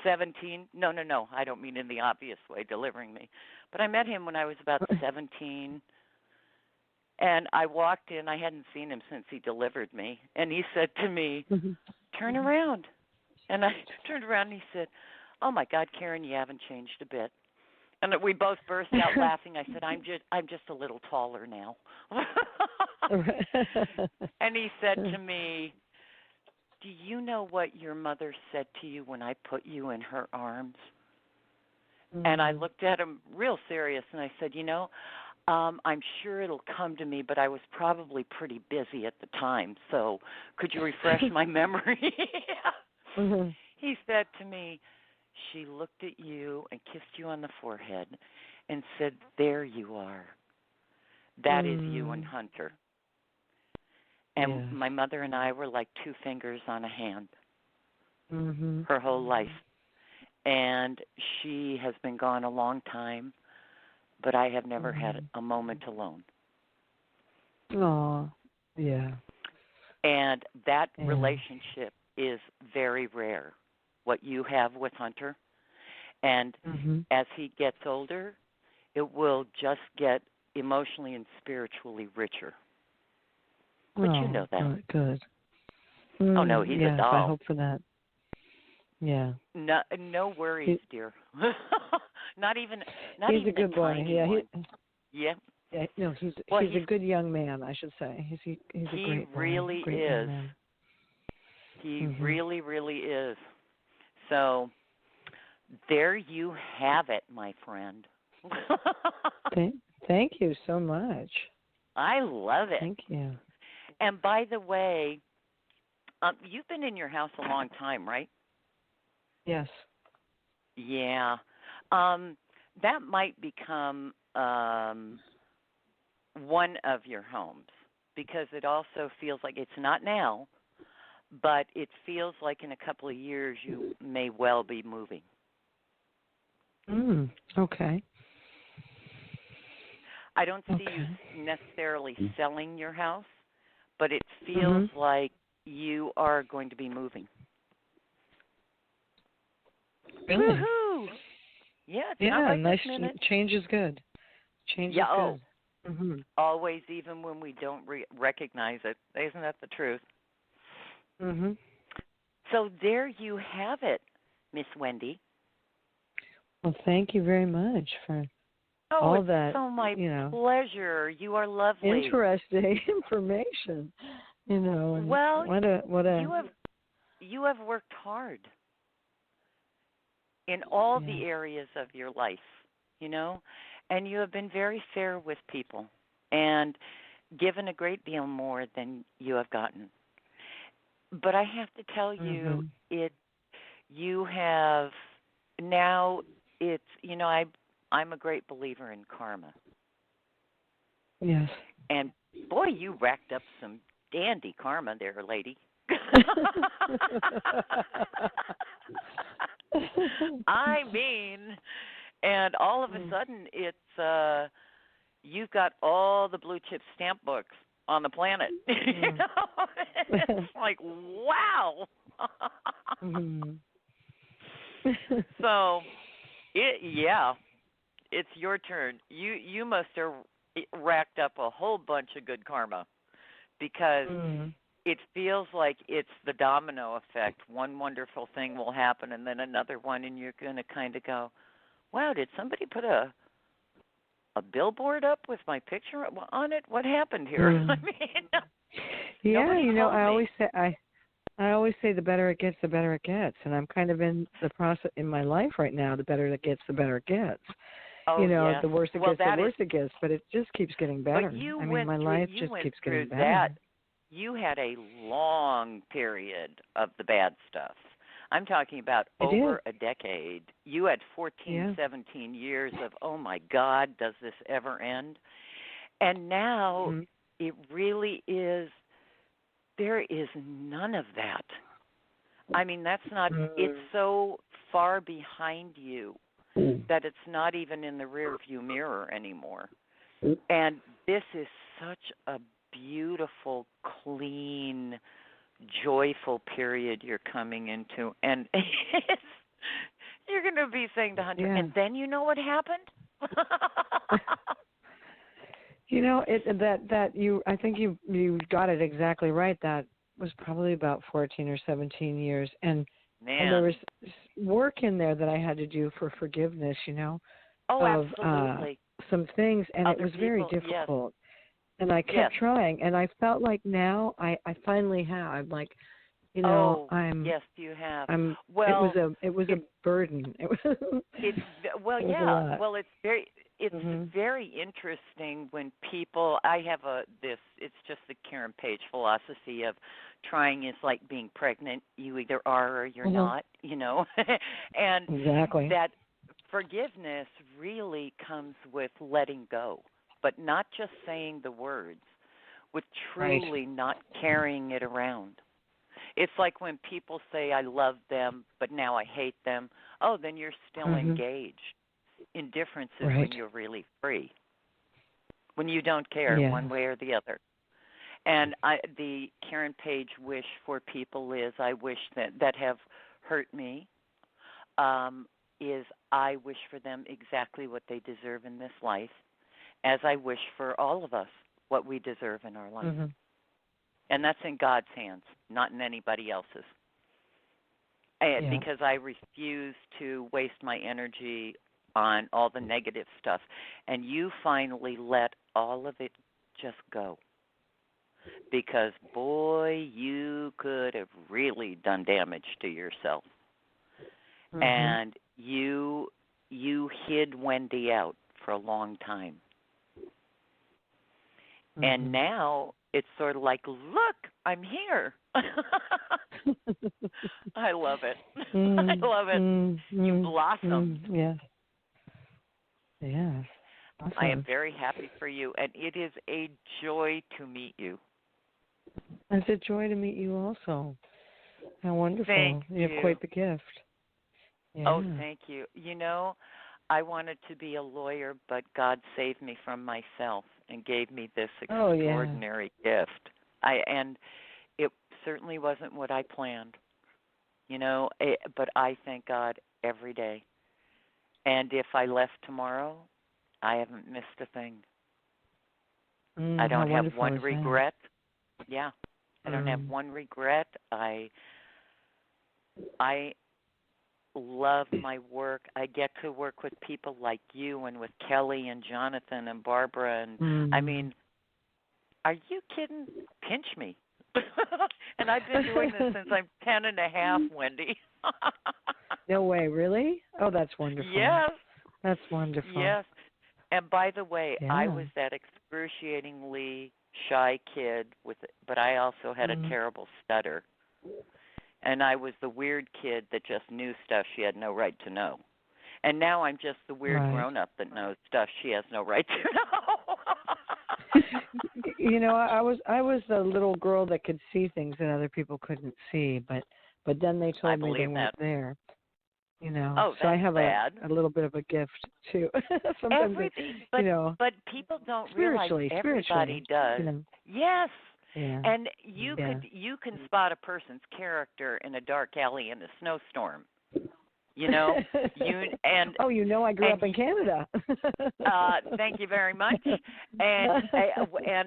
Speaker 5: 17, no, I don't mean in the obvious way, delivering me. But I met him when I was about 17, and I walked in. I hadn't seen him since he delivered me, and he said to me, turn around. And I turned around, and he said, oh, my God, Karen, you haven't changed a bit. And we both burst out laughing. I said, I'm just a little taller now. And he said to me, do you know what your mother said to you when I put you in her arms? And I looked at him real serious, and I said, I'm sure it'll come to me, but I was probably pretty busy at the time, so could you refresh my memory?
Speaker 1: Mhm.
Speaker 5: He said to me, she looked at you and kissed you on the forehead and said, "There you are. That is you and Hunter." And
Speaker 1: Yeah.
Speaker 5: my mother and I were like two fingers on a hand
Speaker 1: Mhm.
Speaker 5: her whole life. And she has been gone a long time, but I have never had a moment alone.
Speaker 1: Oh. Yeah.
Speaker 5: And that
Speaker 1: Yeah.
Speaker 5: relationship is very rare, what you have with Hunter. And as he gets older, it will just get emotionally and spiritually richer. But you know that.
Speaker 1: Good.
Speaker 5: Oh, no, he's a doll.
Speaker 1: I hope for that. Yeah.
Speaker 5: No worries, dear. not
Speaker 1: He's
Speaker 5: even
Speaker 1: a good
Speaker 5: a
Speaker 1: boy.
Speaker 5: tiny
Speaker 1: Yeah.
Speaker 5: one. Yeah.
Speaker 1: Yeah. No, he's a good young man, I should say. He's a great boy.
Speaker 5: Really
Speaker 1: great
Speaker 5: is.
Speaker 1: Young man.
Speaker 5: He really, really is. So there you have it, my friend.
Speaker 1: Thank you so much.
Speaker 5: I love it.
Speaker 1: Thank you.
Speaker 5: And by the way, you've been in your house a long time, right?
Speaker 1: Yes.
Speaker 5: Yeah. That might become one of your homes because it also feels like it's not now, but it feels like in a couple of years you may well be moving.
Speaker 1: Okay.
Speaker 5: I don't see you necessarily selling your house, but it feels like you are going to be moving.
Speaker 1: Really?
Speaker 5: Woohoo! Yeah, it's not right
Speaker 1: nice.
Speaker 5: this minute.
Speaker 1: Change is good. Change is good.
Speaker 5: Always, even when we don't recognize it. Isn't that the truth? So there you have it, Miss Wendy.
Speaker 1: Well, thank you very much for all that.
Speaker 5: It's so my pleasure. You are lovely.
Speaker 1: Interesting information. And
Speaker 5: well,
Speaker 1: what a
Speaker 5: you have worked hard in all the areas of your life, and you have been very fair with people and given a great deal more than you have gotten. But I have to tell you, you have now. It's I'm a great believer in karma.
Speaker 1: Yes.
Speaker 5: And boy, you racked up some dandy karma there, lady. I mean, and all of a sudden it's you've got all the blue chip stamp books on the planet. It's like, wow. So, it's your turn. You must have racked up a whole bunch of good karma because it feels like it's the domino effect. One wonderful thing will happen and then another one, and you're going to kind of go, wow, did somebody put a billboard up with my picture on it? What happened here? I mean,
Speaker 1: I always say the better it gets, the better it gets, and I'm kind of in the process in my life right now. The better it gets, the better it gets. The worse it gets, the worse it gets. But it just keeps getting better. My life just keeps getting better.
Speaker 5: That. You had a long period of the bad stuff. I'm talking about over a decade. You had 14, 17 years of, oh, my God, does this ever end? And now it really is, there is none of that. I mean, that's not, it's so far behind you that it's not even in the rearview mirror anymore. And this is such a beautiful, clean, joyful period you're coming into. And you're going to be saying to Hunter, and then you know what happened?
Speaker 1: I think you got it exactly right. That was probably about 14 or 17 years. And there was work in there that I had to do for forgiveness, of
Speaker 5: absolutely.
Speaker 1: Some things, and
Speaker 5: Other
Speaker 1: it was
Speaker 5: people,
Speaker 1: very difficult. And I kept trying, and I felt like now I finally have. I'm like,
Speaker 5: yes, you have.
Speaker 1: It was a burden. It was.
Speaker 5: It's well, yeah. Well, it's very. it's very interesting when people. I have it's just the Karen Page philosophy of trying is like being pregnant. You either are or you're not. And
Speaker 1: exactly.
Speaker 5: that forgiveness really comes with letting go, but not just saying the words, with truly not carrying it around. It's like when people say, I love them, but now I hate them. Oh, then you're still engaged. Indifference is when you're really free, when you don't care one way or the other. And the Karen Page wish for people is, I wish that have hurt me, is I wish for them exactly what they deserve in this life, as I wish for all of us what we deserve in our life. And that's in God's hands, not in anybody else's. Because I refuse to waste my energy on all the negative stuff. And you finally let all of it just go. Because, boy, you could have really done damage to yourself. And you hid Wendy out for a long time. And now it's sort of like, look, I'm here. I love it. I love it. You blossomed.
Speaker 1: Yes. Yes. Awesome.
Speaker 5: I am very happy for you, and it is a joy to meet you.
Speaker 1: It's a joy to meet you also. How wonderful.
Speaker 5: Thank you.
Speaker 1: You have quite the gift. Yeah.
Speaker 5: Oh, thank you. I wanted to be a lawyer, but God saved me from myself and gave me this extraordinary gift. And it certainly wasn't what I planned, but I thank God every day. And if I left tomorrow, I haven't missed a thing. I don't have one regret. Yeah, I don't have one regret. I love my work. I get to work with people like you and with Kelly and Jonathan and Barbara. And I mean, are you kidding? Pinch me. And I've been doing this since I'm 10 and a half, Wendy.
Speaker 1: No way, really? Oh, that's wonderful.
Speaker 5: Yes.
Speaker 1: That's wonderful.
Speaker 5: Yes. And by the way, I was that excruciatingly shy kid, but I also had a terrible stutter. And I was the weird kid that just knew stuff she had no right to know. And now I'm just the weird grown-up that knows stuff she has no right to know.
Speaker 1: I was the little girl that could see things that other people couldn't see, but then they told me they weren't there.
Speaker 5: Oh,
Speaker 1: so I have
Speaker 5: bad.
Speaker 1: a little bit of a gift too. Sometimes
Speaker 5: but people don't realize everybody does. Yes.
Speaker 1: Yeah.
Speaker 5: And you can spot a person's character in a dark alley in a snowstorm.
Speaker 1: I grew up in Canada.
Speaker 5: Thank you very much. And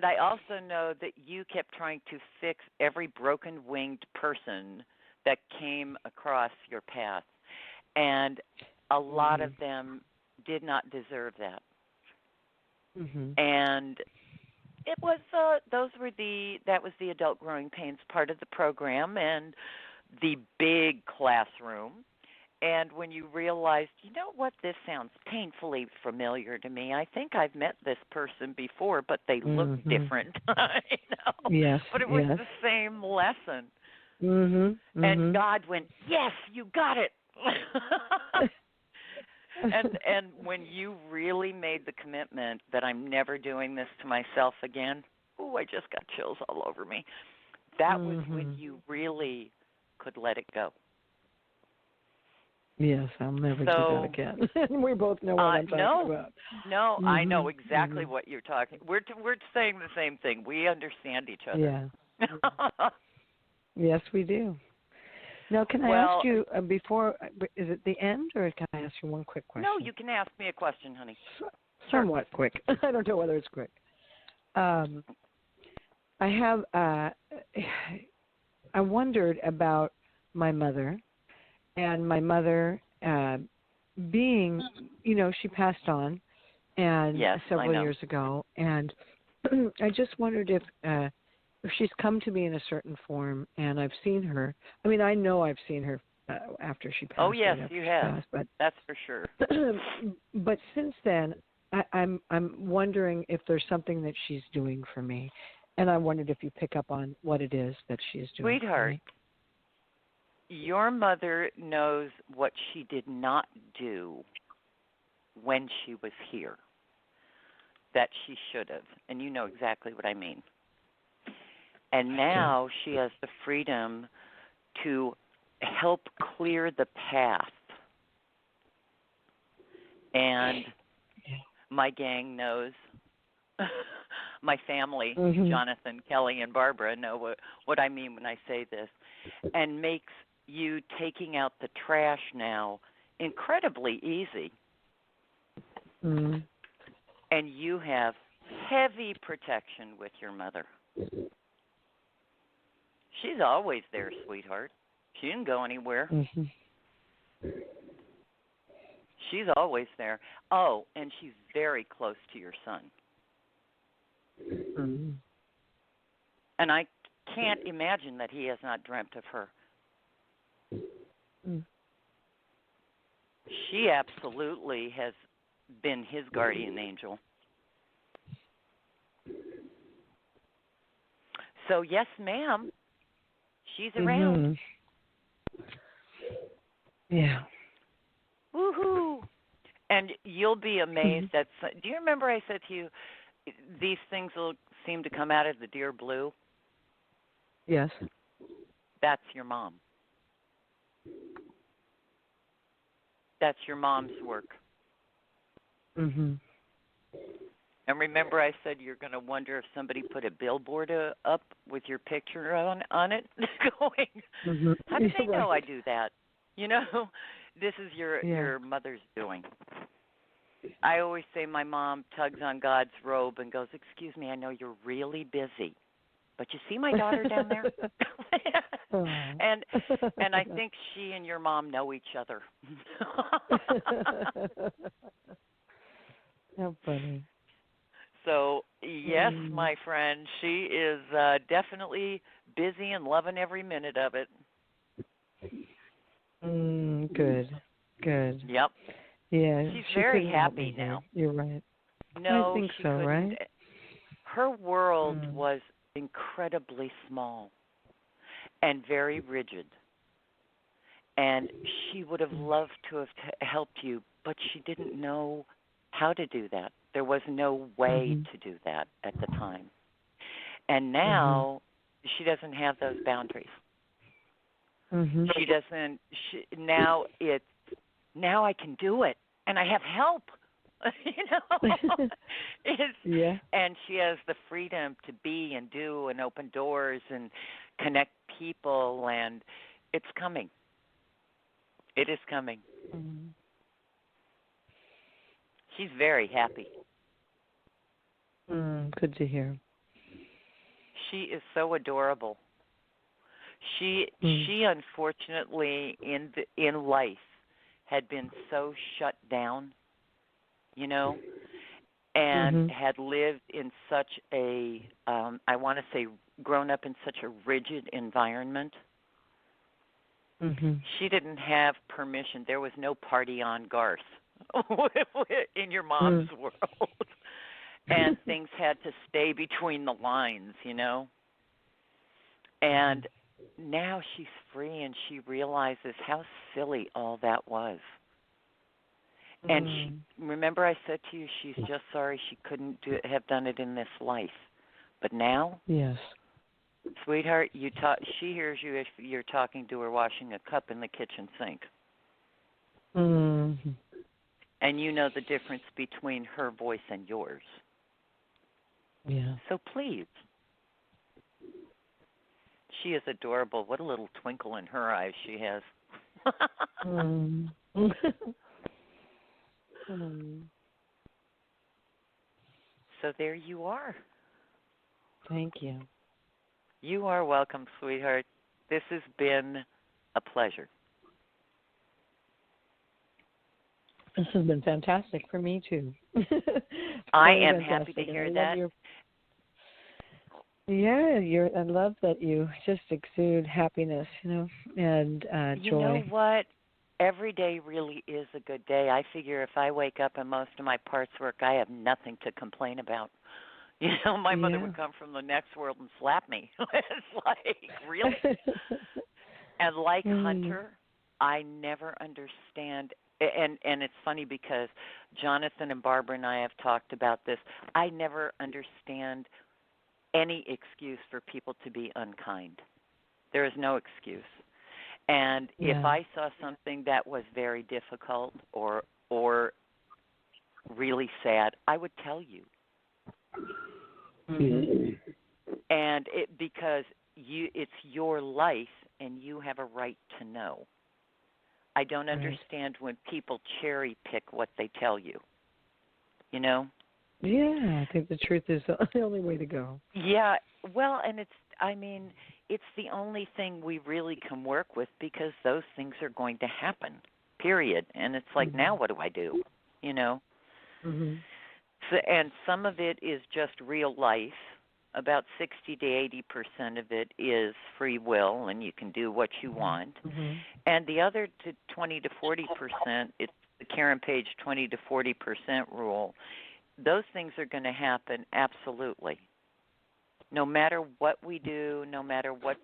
Speaker 5: I also know that you kept trying to fix every broken-winged person that came across your path. And a lot of them did not deserve that. And it was that was the adult growing pains part of the program and the big classroom. And when you realized, this sounds painfully familiar to me. I think I've met this person before, but they look different.
Speaker 1: Yes.
Speaker 5: But it was the same lesson. And God went, yes, you got it. And when you really made the commitment that I'm never doing this to myself again, I just got chills all over me. That was when you really could let it go.
Speaker 1: Yes, I'll never do that again. We both know what I'm talking about.
Speaker 5: No, I know exactly what you're talking. We're saying the same thing. We understand each other.
Speaker 1: Yeah. Yes, we do. Now, can I ask you before? Is it the end, or can I ask you one quick question?
Speaker 5: No, you can ask me a question, honey.
Speaker 1: Somewhat quick. I don't know whether it's quick. I have. I wondered about my mother. And my mother being, she passed on and several years ago. And I just wondered if she's come to me in a certain form, and I've seen her. I mean, I know I've seen her after she passed.
Speaker 5: Oh, yes, you have. That's for sure.
Speaker 1: But since then, I'm wondering if there's something that she's doing for me, and I wondered if you pick up on what it is that she's doing for
Speaker 5: Sweetheart,
Speaker 1: me.
Speaker 5: your mother knows what she did not do when she was here that she should have, and you know exactly what I mean. And now she has the freedom to help clear the path. And my gang knows, my family, Jonathan, Kelly, and Barbara know what I mean when I say this, and makes you taking out the trash now incredibly easy.
Speaker 1: Mm-hmm.
Speaker 5: And you have heavy protection with your mother. She's always there, sweetheart. She didn't go anywhere.
Speaker 1: Mm-hmm.
Speaker 5: She's always there. Oh, and she's very close to your son.
Speaker 1: Mm-hmm.
Speaker 5: And I can't imagine that he has not dreamt of her.
Speaker 1: Mm-hmm.
Speaker 5: She absolutely has been his guardian angel. So, yes, ma'am, she's around.
Speaker 1: Yeah.
Speaker 5: Woohoo! And you'll be amazed at. Do you remember I said to you, these things will seem to come out of the dear blue?
Speaker 1: Yes.
Speaker 5: That's your mom. That's your mom's work.
Speaker 1: Mhm.
Speaker 5: And remember I said you're going to wonder if somebody put a billboard up with your picture on it going, how did they know I do that? You know, this is your mother's doing. I always say my mom tugs on God's robe and goes, "Excuse me, I know you're really busy, but you see my daughter down there?" and I think she and your mom know each other.
Speaker 1: How funny.
Speaker 5: So, yes, my friend, she is definitely busy and loving every minute of it.
Speaker 1: Good.
Speaker 5: Yep.
Speaker 1: Yeah.
Speaker 5: She's very happy now.
Speaker 1: You're right.
Speaker 5: No,
Speaker 1: I think
Speaker 5: she
Speaker 1: so,
Speaker 5: couldn't.
Speaker 1: right?
Speaker 5: Her world was incredibly small and very rigid. And she would have loved to have helped you, but she didn't know how to do that. There was no way to do that at the time. And now she doesn't have those boundaries. She doesn't. Now I can do it, and I have help. You know. And she has the freedom to be and do and open doors and connect people, and it's coming. It is coming. She's very happy.
Speaker 1: Good to hear.
Speaker 5: She is so adorable. She unfortunately in life had been so shut down, you know, and had lived in such a I want to say grown up in such a rigid environment. She didn't have permission. There was no party on Garth in your mom's world. And things had to stay between the lines, you know. And now she's free and she realizes how silly all that was. And remember I said to you, she's just sorry she couldn't have done it in this life. But now,
Speaker 1: yes,
Speaker 5: sweetheart, she hears you if you're talking to her washing a cup in the kitchen sink. And you know the difference between her voice and yours.
Speaker 1: Yeah.
Speaker 5: So please. She is adorable. What a little twinkle in her eyes she has. So there you are.
Speaker 1: Thank you.
Speaker 5: You are welcome, sweetheart. This has been a pleasure.
Speaker 1: This has been fantastic for me, too.
Speaker 5: I am happy to hear that.
Speaker 1: I love that you just exude happiness, you know, and joy.
Speaker 5: You know what? every day really is a good day. I figure if I wake up and most of my parts work, I have nothing to complain about. You know, my mother would come from the next world and slap me. It's like, really? And like Hunter, I never understand. And it's funny because Jonathan and Barbara and I have talked about this. I never understand any excuse for people to be unkind. There is no excuse. And if I saw something that was very difficult or really sad, I would tell you. And because it's your life and you have a right to know. I don't understand when people cherry pick what they tell you. You know?
Speaker 1: Yeah, I think the truth is the only way to go.
Speaker 5: Yeah, well, and it's the only thing we really can work with because those things are going to happen, period. And it's like, now what do I do? You know? So, and some of it is just real life. About 60 to 80% of it is free will, and you can do what you want. And the other 20 to 40%, it's the Karen Page 20 to 40% rule. Those things are going to happen absolutely. No matter what we do, no matter what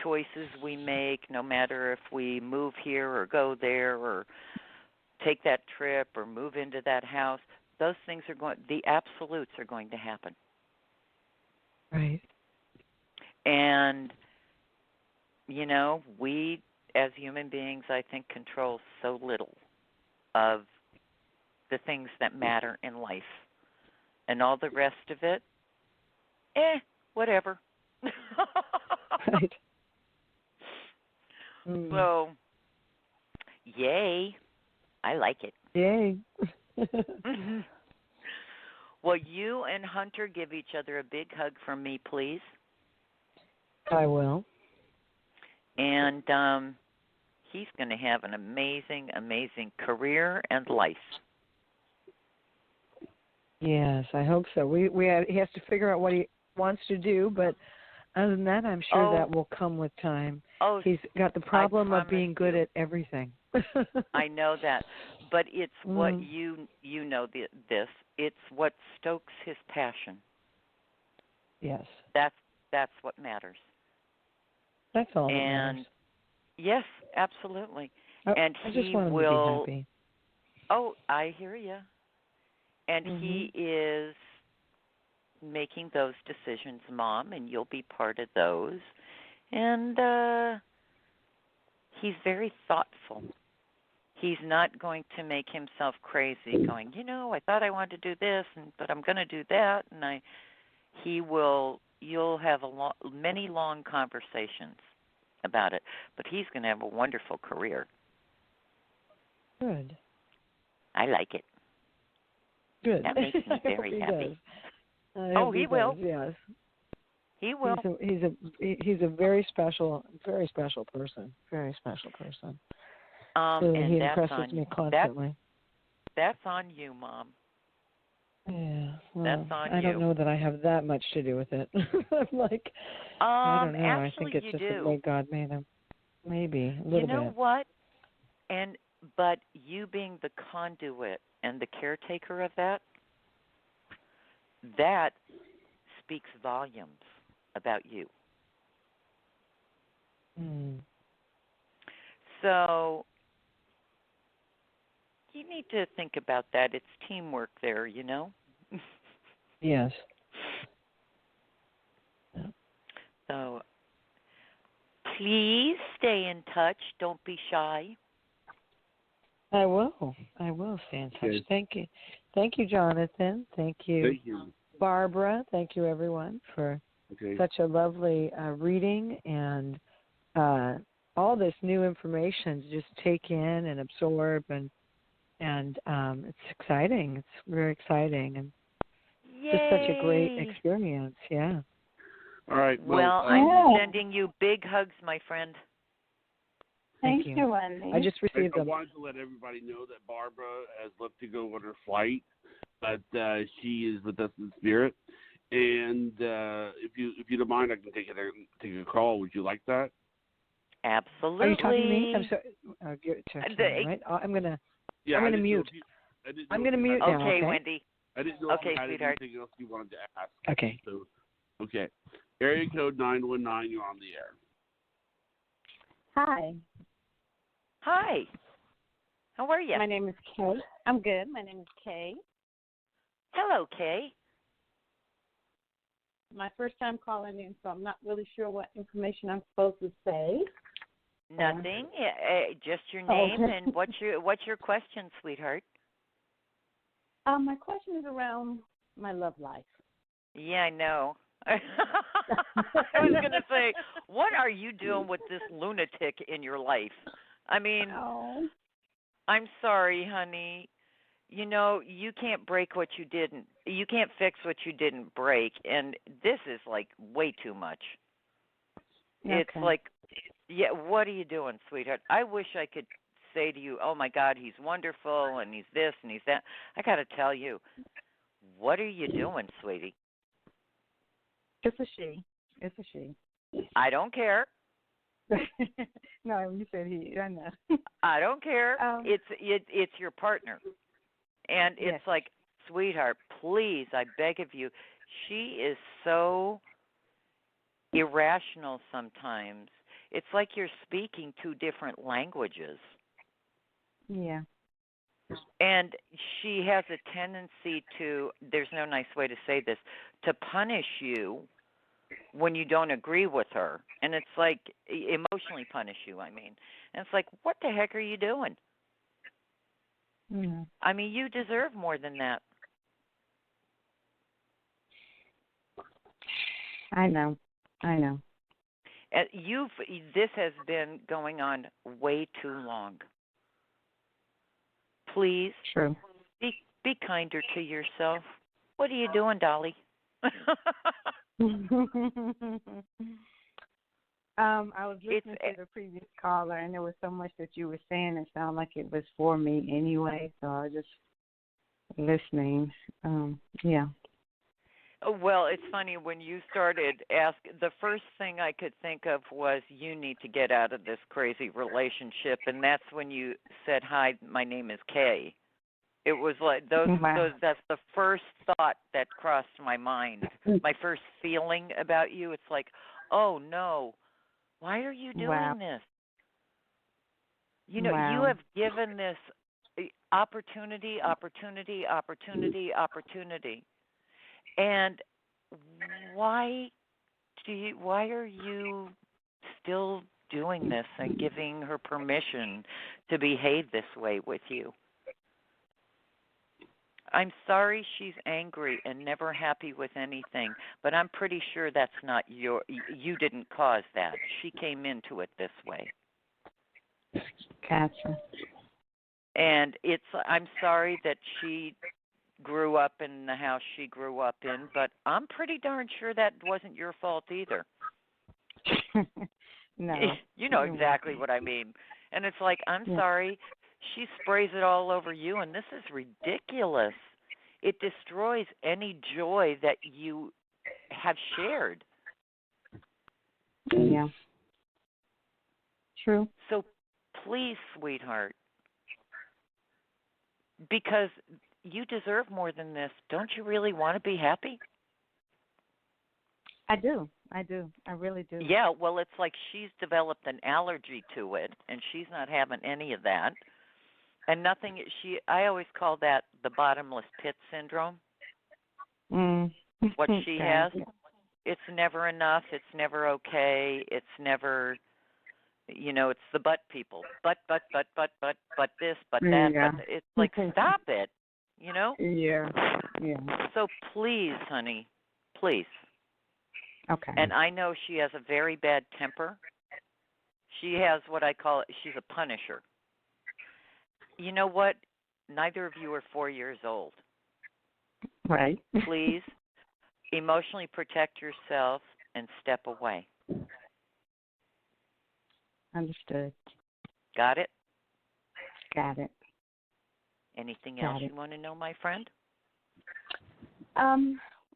Speaker 5: choices we make, no matter if we move here or go there or take that trip or move into that house, those things the absolutes are going to happen.
Speaker 1: Right.
Speaker 5: And, you know, we as human beings, I think, control so little of the things that matter in life. And all the rest of it, whatever.
Speaker 1: Right.
Speaker 5: So, yay. I like it.
Speaker 1: Yay.
Speaker 5: Well, you and Hunter give each other a big hug from me, please.
Speaker 1: I will.
Speaker 5: And he's going to have an amazing, amazing career and life.
Speaker 1: Yes, I hope so. He has to figure out what he wants to do, but other than that, I'm sure that will come with time. He's got the problem of being good at everything.
Speaker 5: I know that, but it's what you know this. It's what stokes his passion.
Speaker 1: Yes.
Speaker 5: That's what matters.
Speaker 1: That's all that matters.
Speaker 5: Yes, absolutely.
Speaker 1: I just want him to be happy.
Speaker 5: Oh, I hear you. And he is making those decisions, Mom, and you'll be part of those. And he's very thoughtful. He's not going to make himself crazy going, you know, I thought I wanted to do this, but I'm going to do that. And you'll have many long conversations about it. But he's going to have a wonderful career.
Speaker 1: Good.
Speaker 5: I like it.
Speaker 1: Good.
Speaker 5: That makes me very happy.
Speaker 1: He will. Yes.
Speaker 5: He will.
Speaker 1: He's a very special person. Very special person.
Speaker 5: And
Speaker 1: he
Speaker 5: that's
Speaker 1: impresses me constantly.
Speaker 5: That's on you, Mom.
Speaker 1: Yeah. Well,
Speaker 5: that's on you.
Speaker 1: I don't know that I have that much to do with it. I'm like, I don't know.
Speaker 5: Actually,
Speaker 1: I think it's just
Speaker 5: do.
Speaker 1: the way God made him. Maybe a little bit.
Speaker 5: You know what? But you being the conduit and the caretaker of that speaks volumes about you. So you need to think about that. It's teamwork there, you know?
Speaker 1: Yes.
Speaker 5: So please stay in touch. Don't be shy.
Speaker 1: I will stay in touch.
Speaker 2: Good.
Speaker 1: Thank you. Thank you, Jonathan. Thank you.
Speaker 2: Thank you.
Speaker 1: Barbara. Thank you, everyone, for such a lovely reading and all this new information to just take in and absorb, and it's exciting. It's very exciting, and just such a great experience. Yeah.
Speaker 2: All right.
Speaker 5: Well, I'm sending you big hugs, my friend.
Speaker 4: Thank you, Wendy.
Speaker 1: I just received them.
Speaker 2: I wanted to let everybody know that Barbara has left to go on her flight, but she is with us in spirit. And if you don't mind, I can take a call. Would you like that?
Speaker 5: Absolutely.
Speaker 1: Are you talking to me? I'm sorry. You're talking to me, right?
Speaker 2: Yeah,
Speaker 1: I'm gonna mute. I'm gonna mute now.
Speaker 5: Okay,
Speaker 1: Okay,
Speaker 5: Wendy.
Speaker 2: I didn't know if you had
Speaker 5: sweetheart.
Speaker 2: anything else you wanted to ask.
Speaker 1: Okay.
Speaker 2: So, okay. Area code 919, you're on the air.
Speaker 4: Hi.
Speaker 5: Hi. How are you?
Speaker 4: My name is Kay. I'm good. My name is Kay.
Speaker 5: Hello, Kay.
Speaker 4: My first time calling in, so I'm not really sure what information I'm supposed to say.
Speaker 5: Nothing. Just your name
Speaker 4: Okay.
Speaker 5: and what's your question, sweetheart?
Speaker 4: My question is around my love life.
Speaker 5: Yeah, I know. I was going to say, what are you doing with this lunatic in your life? I mean,
Speaker 4: Oh.
Speaker 5: I'm sorry, honey. You know, you can't break what you didn't. You can't fix what you didn't break, and this is like way too much.
Speaker 4: Okay.
Speaker 5: It's like, yeah, what are you doing, sweetheart? I wish I could say to you, oh my God, he's wonderful, and he's this and he's that. I got to tell you, what are you doing, sweetie?
Speaker 4: It's a she. It's a she.
Speaker 5: I don't care.
Speaker 4: No, you said he. I know.
Speaker 5: I don't care. It's your partner, and it's
Speaker 4: Yes.
Speaker 5: like, sweetheart, please, I beg of you. She is so irrational sometimes. It's like you're speaking two different languages.
Speaker 4: Yeah.
Speaker 5: And she has a tendency to, there's no nice way to say this, to punish you when you don't agree with her. And it's like, emotionally punish you, I mean. And it's like, what the heck are you doing?
Speaker 4: Mm-hmm.
Speaker 5: I mean, you deserve more than that.
Speaker 4: I know.
Speaker 5: This has been going on way too long. Please,
Speaker 4: True.
Speaker 5: be kinder to yourself. What are you doing, Dolly?
Speaker 4: I was listening to the previous caller, and there was so much that you were saying. It sounded like it was for me anyway, so I was just listening. Yeah.
Speaker 5: Well, it's funny, when you started the first thing I could think of was, you need to get out of this crazy relationship, and that's when you said, hi, my name is Kay. It was like that's the first thought that crossed my mind. My first feeling about you, it's like, oh no, why are you doing this? You know, you have given this opportunity. And why are you still doing this and giving her permission to behave this way with you? I'm sorry she's angry and never happy with anything, but I'm pretty sure that's not you didn't cause that. She came into it this way.
Speaker 4: Gotcha.
Speaker 5: And I'm sorry that she grew up in the house she grew up in, but I'm pretty darn sure that wasn't your fault either.
Speaker 4: No.
Speaker 5: You know exactly what I mean. And it's like, I'm sorry, she sprays it all over you, and this is ridiculous. It destroys any joy that you have shared.
Speaker 4: Yeah. True.
Speaker 5: So please, sweetheart, because you deserve more than this. Don't you really want to be happy?
Speaker 4: I do. I really do.
Speaker 5: Yeah, well, it's like she's developed an allergy to it, and she's not having any of that. And I always call that the bottomless pit syndrome. What she has. It's never enough. It's never okay. It's never, it's the but people. But this, but that.
Speaker 4: Yeah.
Speaker 5: But it's like, stop it,
Speaker 4: Yeah.
Speaker 5: So please, honey, please.
Speaker 4: Okay.
Speaker 5: And I know she has a very bad temper. She has what I call, she's a punisher. You know what? Neither of you are 4 years old.
Speaker 4: Right.
Speaker 5: Please emotionally protect yourself and step away.
Speaker 4: Understood.
Speaker 5: Got it?
Speaker 4: Got it.
Speaker 5: Anything else you want to know, my friend?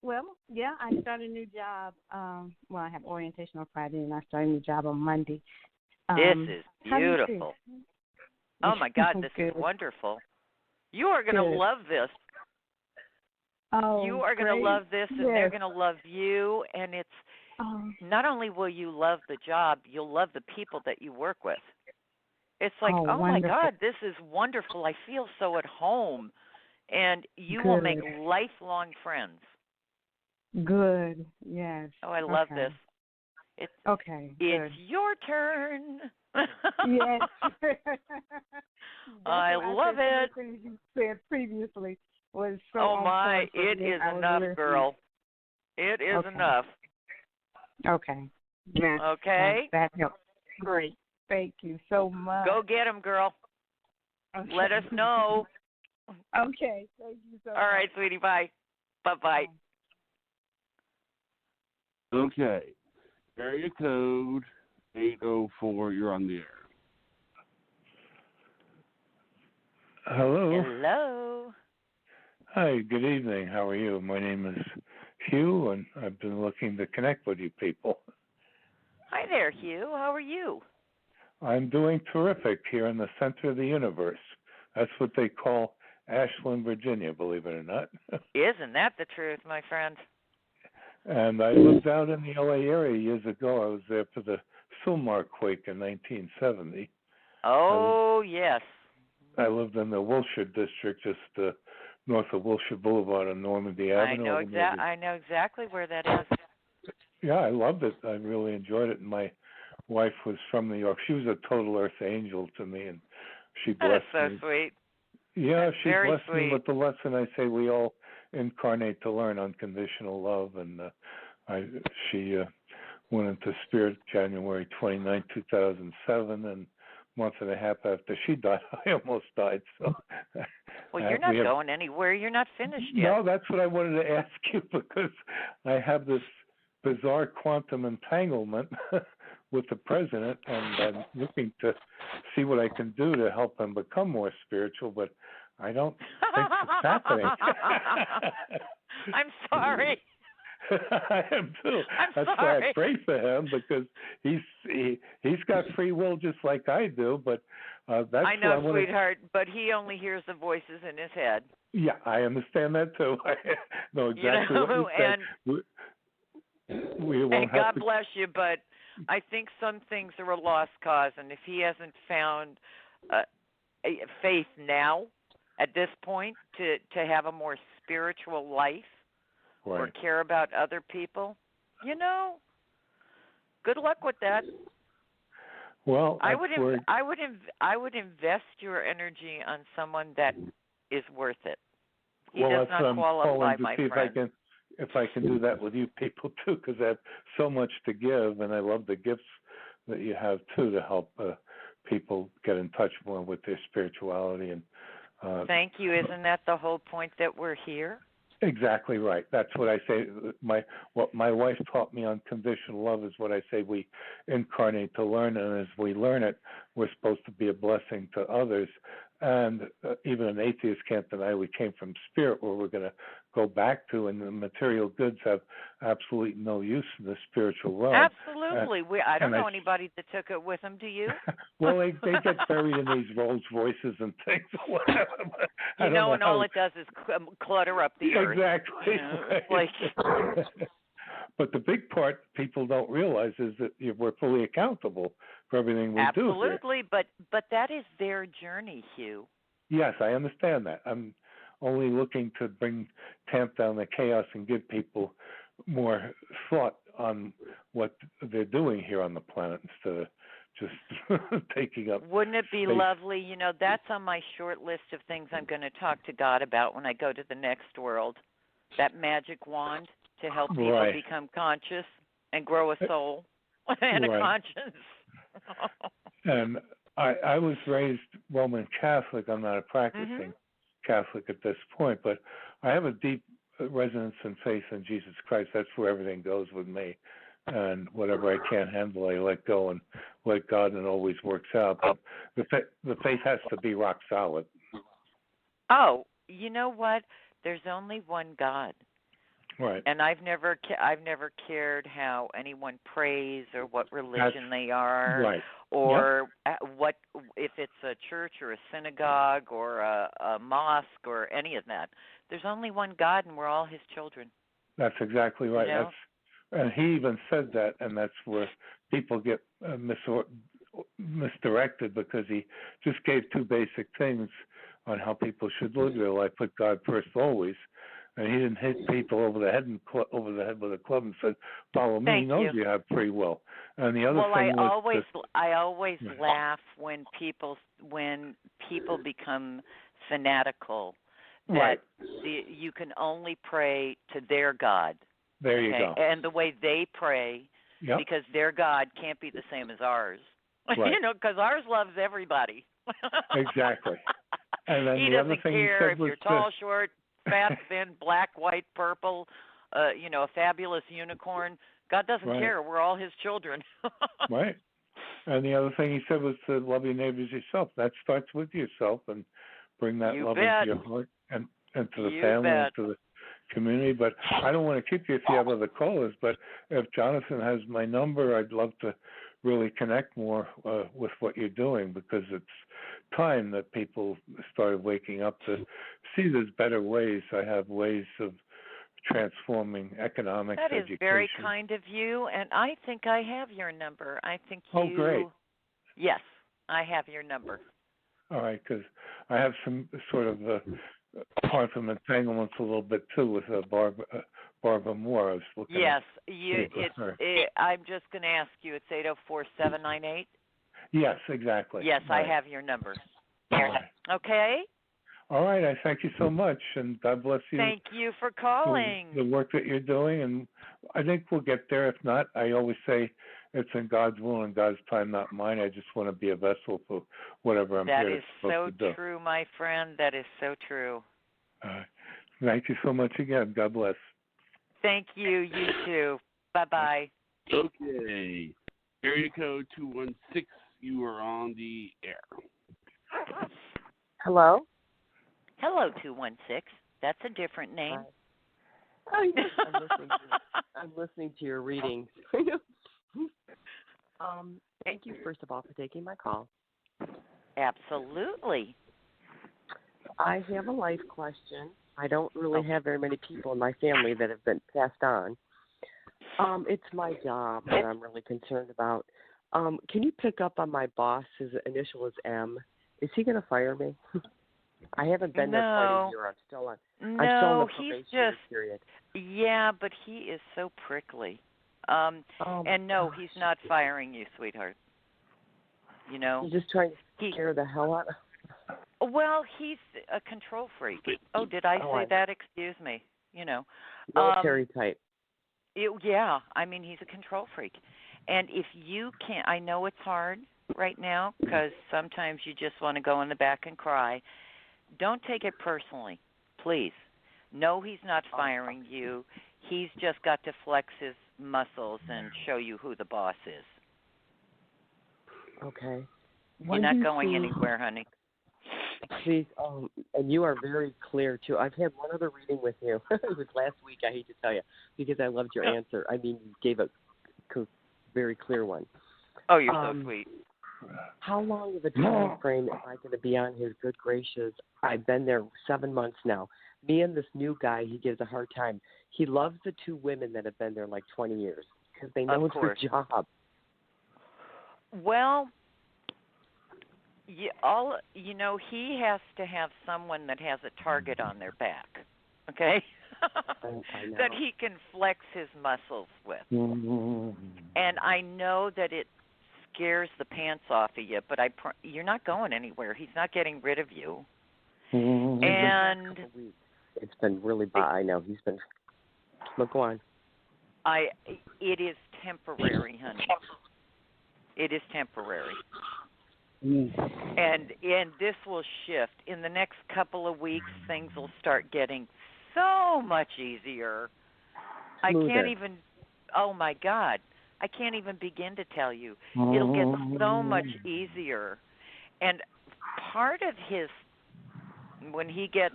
Speaker 4: Well, yeah, I start a new job. I have orientation on Friday, and I start a new job on Monday.
Speaker 5: This is
Speaker 4: How do you
Speaker 5: beautiful.
Speaker 4: feel?
Speaker 5: Oh, my God, this is
Speaker 4: Good.
Speaker 5: wonderful. You are going to
Speaker 4: Good.
Speaker 5: love this.
Speaker 4: Oh,
Speaker 5: You are going to
Speaker 4: great.
Speaker 5: love this, and they're
Speaker 4: Yes.
Speaker 5: going to love you. And it's
Speaker 4: Oh,
Speaker 5: not only will you love the job, you'll love the people that you work with. It's like,
Speaker 4: oh,
Speaker 5: oh, my
Speaker 4: wonderful.
Speaker 5: God, this is wonderful. I feel so at home. And you will
Speaker 4: Good.
Speaker 5: make lifelong friends.
Speaker 4: Good. Yes.
Speaker 5: Oh, I love
Speaker 4: Okay.
Speaker 5: this. It's
Speaker 4: Okay.
Speaker 5: it's
Speaker 4: Good.
Speaker 5: your turn.
Speaker 4: Yes. That's
Speaker 5: I
Speaker 4: what I
Speaker 5: love
Speaker 4: said. Some of
Speaker 5: it.
Speaker 4: the things you said previously was so
Speaker 5: Oh
Speaker 4: on
Speaker 5: my,
Speaker 4: point for
Speaker 5: it
Speaker 4: me.
Speaker 5: is
Speaker 4: I was
Speaker 5: enough,
Speaker 4: listening.
Speaker 5: girl. It is
Speaker 4: Okay.
Speaker 5: enough.
Speaker 4: Okay. Yes.
Speaker 5: Okay?
Speaker 4: That helps. Great. Thank you so much.
Speaker 5: Go get 'em, girl.
Speaker 4: Okay.
Speaker 5: Let us know.
Speaker 4: Okay. Thank you so much.
Speaker 5: All right, sweetie. Bye. Bye-bye.
Speaker 2: Okay. Area code 804. You're on the air.
Speaker 6: Hello.
Speaker 5: Hello.
Speaker 6: Hi, good evening. How are you? My name is Hugh, and I've been looking to connect with you people.
Speaker 5: Hi there, Hugh. How are you?
Speaker 6: I'm doing terrific here in the center of the universe. That's what they call Ashland, Virginia, believe it or not.
Speaker 5: Isn't that the truth, my friend?
Speaker 6: And I lived out in the LA area years ago. I was there for the Sylmar quake in 1970.
Speaker 5: Oh, yes.
Speaker 6: I lived in the Wilshire district, just north of Wilshire Boulevard on Normandy Avenue.
Speaker 5: I know exactly where that is.
Speaker 6: Yeah, I loved it. I really enjoyed it. And my wife was from New York. She was a total earth angel to me, and she
Speaker 5: That is
Speaker 6: blessed
Speaker 5: so
Speaker 6: me.
Speaker 5: sweet.
Speaker 6: Yeah,
Speaker 5: That's
Speaker 6: she
Speaker 5: very
Speaker 6: blessed
Speaker 5: sweet.
Speaker 6: me with the lesson I say we all incarnate to learn, unconditional love. And she went into spirit January 29, 2007, and a month and a half after she died, I almost died. So,
Speaker 5: Well, you're not going anywhere. You're not finished yet.
Speaker 6: No, that's what I wanted to ask you, because I have this bizarre quantum entanglement with the president, and I'm looking to see what I can do to help him become more spiritual, but I don't think it's happening.
Speaker 5: I'm sorry.
Speaker 6: I am too. That's
Speaker 5: sorry.
Speaker 6: why I pray for him, because he's got free will just like I do. But that's
Speaker 5: I know,
Speaker 6: what
Speaker 5: sweetheart, but he only hears the voices in his head.
Speaker 6: Yeah, I understand that too. I know exactly what you said. We won't
Speaker 5: and
Speaker 6: have
Speaker 5: God
Speaker 6: to...
Speaker 5: bless you, but I think some things are a lost cause, and if he hasn't found faith now, at this point, to have a more spiritual life,
Speaker 6: Right.
Speaker 5: or care about other people, good luck with that.
Speaker 6: Well,
Speaker 5: I would invest your energy on someone that is worth it. He does
Speaker 6: that's
Speaker 5: not
Speaker 6: what I'm
Speaker 5: qualify,
Speaker 6: calling to
Speaker 5: my
Speaker 6: see
Speaker 5: friend.
Speaker 6: if I can do that with you people too, because I have so much to give, and I love the gifts that you have too to help people get in touch more with their spirituality. And
Speaker 5: thank you. Isn't that the whole point that we're here?
Speaker 6: Exactly right. That's what I say. What my wife taught me on conditional love is what I say we incarnate to learn, and as we learn it, we're supposed to be a blessing to others. And even an atheist can't deny we came from spirit, where we're going to go back to, and the material goods have absolutely no use in the spiritual realm.
Speaker 5: Absolutely. I don't know anybody that took it with them. Do you?
Speaker 6: Well, they get buried in these Rolls Royces and things. Whatever.
Speaker 5: And all it does is clutter up the earth.
Speaker 6: Exactly. But the big part people don't realize is that we're fully accountable for everything we do here.
Speaker 5: Absolutely, but that is their journey, Hugh.
Speaker 6: Yes, I understand that. I'm only looking to tamp down the chaos and give people more thought on what they're doing here on the planet instead of just taking up.
Speaker 5: Wouldn't it be
Speaker 6: space.
Speaker 5: lovely? That's on my short list of things I'm going to talk to God about when I go to the next world. That magic wand to help people become conscious and grow a soul and a conscience.
Speaker 6: And I was raised Roman Catholic. I'm not a practicing Catholic at this point, but I have a deep resonance and faith in Jesus Christ. That's where everything goes with me. And whatever I can't handle, I let go and let God, and it always works out. But the faith has to be rock solid.
Speaker 5: Oh, you know what? There's only one God.
Speaker 6: Right.
Speaker 5: And I've never cared how anyone prays or what religion they are,
Speaker 6: right.
Speaker 5: or what if it's a church or a synagogue or a mosque or any of that. There's only one God, and we're all His children.
Speaker 6: That's exactly right.
Speaker 5: You know?
Speaker 6: And he even said that, and that's where people get misdirected, because he just gave two basic things on how people should live their life. Put God first always, and he didn't hit people over the head with a club and said, "Follow me."
Speaker 5: Thank
Speaker 6: he knows you have free will. And the other thing was
Speaker 5: I always laugh when people become fanatical. That you can only pray to their God.
Speaker 6: There you go.
Speaker 5: And the way they pray, because their God can't be the same as ours.
Speaker 6: Right.
Speaker 5: Because ours loves everybody.
Speaker 6: Exactly. And then
Speaker 5: he
Speaker 6: the
Speaker 5: doesn't
Speaker 6: other thing
Speaker 5: care
Speaker 6: he said
Speaker 5: if
Speaker 6: was
Speaker 5: you're tall, short, fat, thin, black, white, purple, a fabulous unicorn. God doesn't care. We're all His children.
Speaker 6: Right. And the other thing he said was to love your neighbors yourself. That starts with yourself, and bring that love into your heart and to the family and to the community. But I don't want to keep you if you have other callers, but if Jonathan has my number, I'd love to really connect more with what you're doing, because it's time that people started waking up to see there's better ways. I have ways of transforming economics,
Speaker 5: that is
Speaker 6: education.
Speaker 5: very kind of you, and I think I have your number. I think you...
Speaker 6: Oh, great.
Speaker 5: Yes, I have your number.
Speaker 6: All right, because I have some sort of quantum entanglements a little bit too with Barbara Moore. I was looking.
Speaker 5: Yes, I'm just going to ask you. It's 804-798.
Speaker 6: Yes, exactly.
Speaker 5: Yes, I have your number.
Speaker 6: All right.
Speaker 5: Okay.
Speaker 6: All right. I thank you so much, and God bless you.
Speaker 5: Thank you for calling.
Speaker 6: The work that you're doing, and I think we'll get there. If not, I always say it's in God's will and God's time, not mine. I just want to be a vessel for whatever I'm here to do.
Speaker 5: That is so true, my friend. That is so true.
Speaker 6: Thank you so much again. God bless.
Speaker 5: Thank you. You too. Bye-bye.
Speaker 2: Okay. Area code 216. You are on the air.
Speaker 7: Hello?
Speaker 5: Hello, 216. That's a different name.
Speaker 7: Oh, yes. I'm listening to your readings. Thank you, first of all, for taking my call.
Speaker 5: Absolutely.
Speaker 7: I have a life question. I don't really have very many people in my family that have been passed on. It's my job that I'm really concerned about. Can you pick up on my boss? His initial is M. Is he going to fire me? I haven't been there quite a year. I'm still in the probationary period.
Speaker 5: Yeah, but he is so prickly. He's not firing you, sweetheart.
Speaker 7: He's just trying to scare the hell out of me.
Speaker 5: Well, he's a control freak. Oh, did I say that? Excuse me.
Speaker 7: Military type.
Speaker 5: He's a control freak. And if you can't, I know it's hard right now because sometimes you just want to go in the back and cry. Don't take it personally, please. No, he's not firing you. He's just got to flex his muscles and show you who the boss is.
Speaker 7: Okay.
Speaker 5: You're not going anywhere, honey.
Speaker 7: Please, and you are very clear, too. I've had one other reading with you. It was last week, I hate to tell you, because I loved your answer. I mean, you gave a very clear one.
Speaker 5: Oh, you're so sweet.
Speaker 7: How long of a time frame am I going to be on his good gracious? I've been there 7 months now. Me and this new guy, he gives a hard time. He loves the two women that have been there like 20 years because they know it's their job.
Speaker 5: Well, he has to have someone that has a target on their back, okay? That he can flex his muscles with. And I know that it scares the pants off of you, but you're not going anywhere. He's not getting rid of you. And
Speaker 7: it's been really bad. I know he's been. Look, go on.
Speaker 5: It is temporary, honey. It is temporary. And this will shift in the next couple of weeks. Things will start getting so much easier. I can't even. Oh my God. I can't even begin to tell you. It'll get so much easier. And part of when he gets,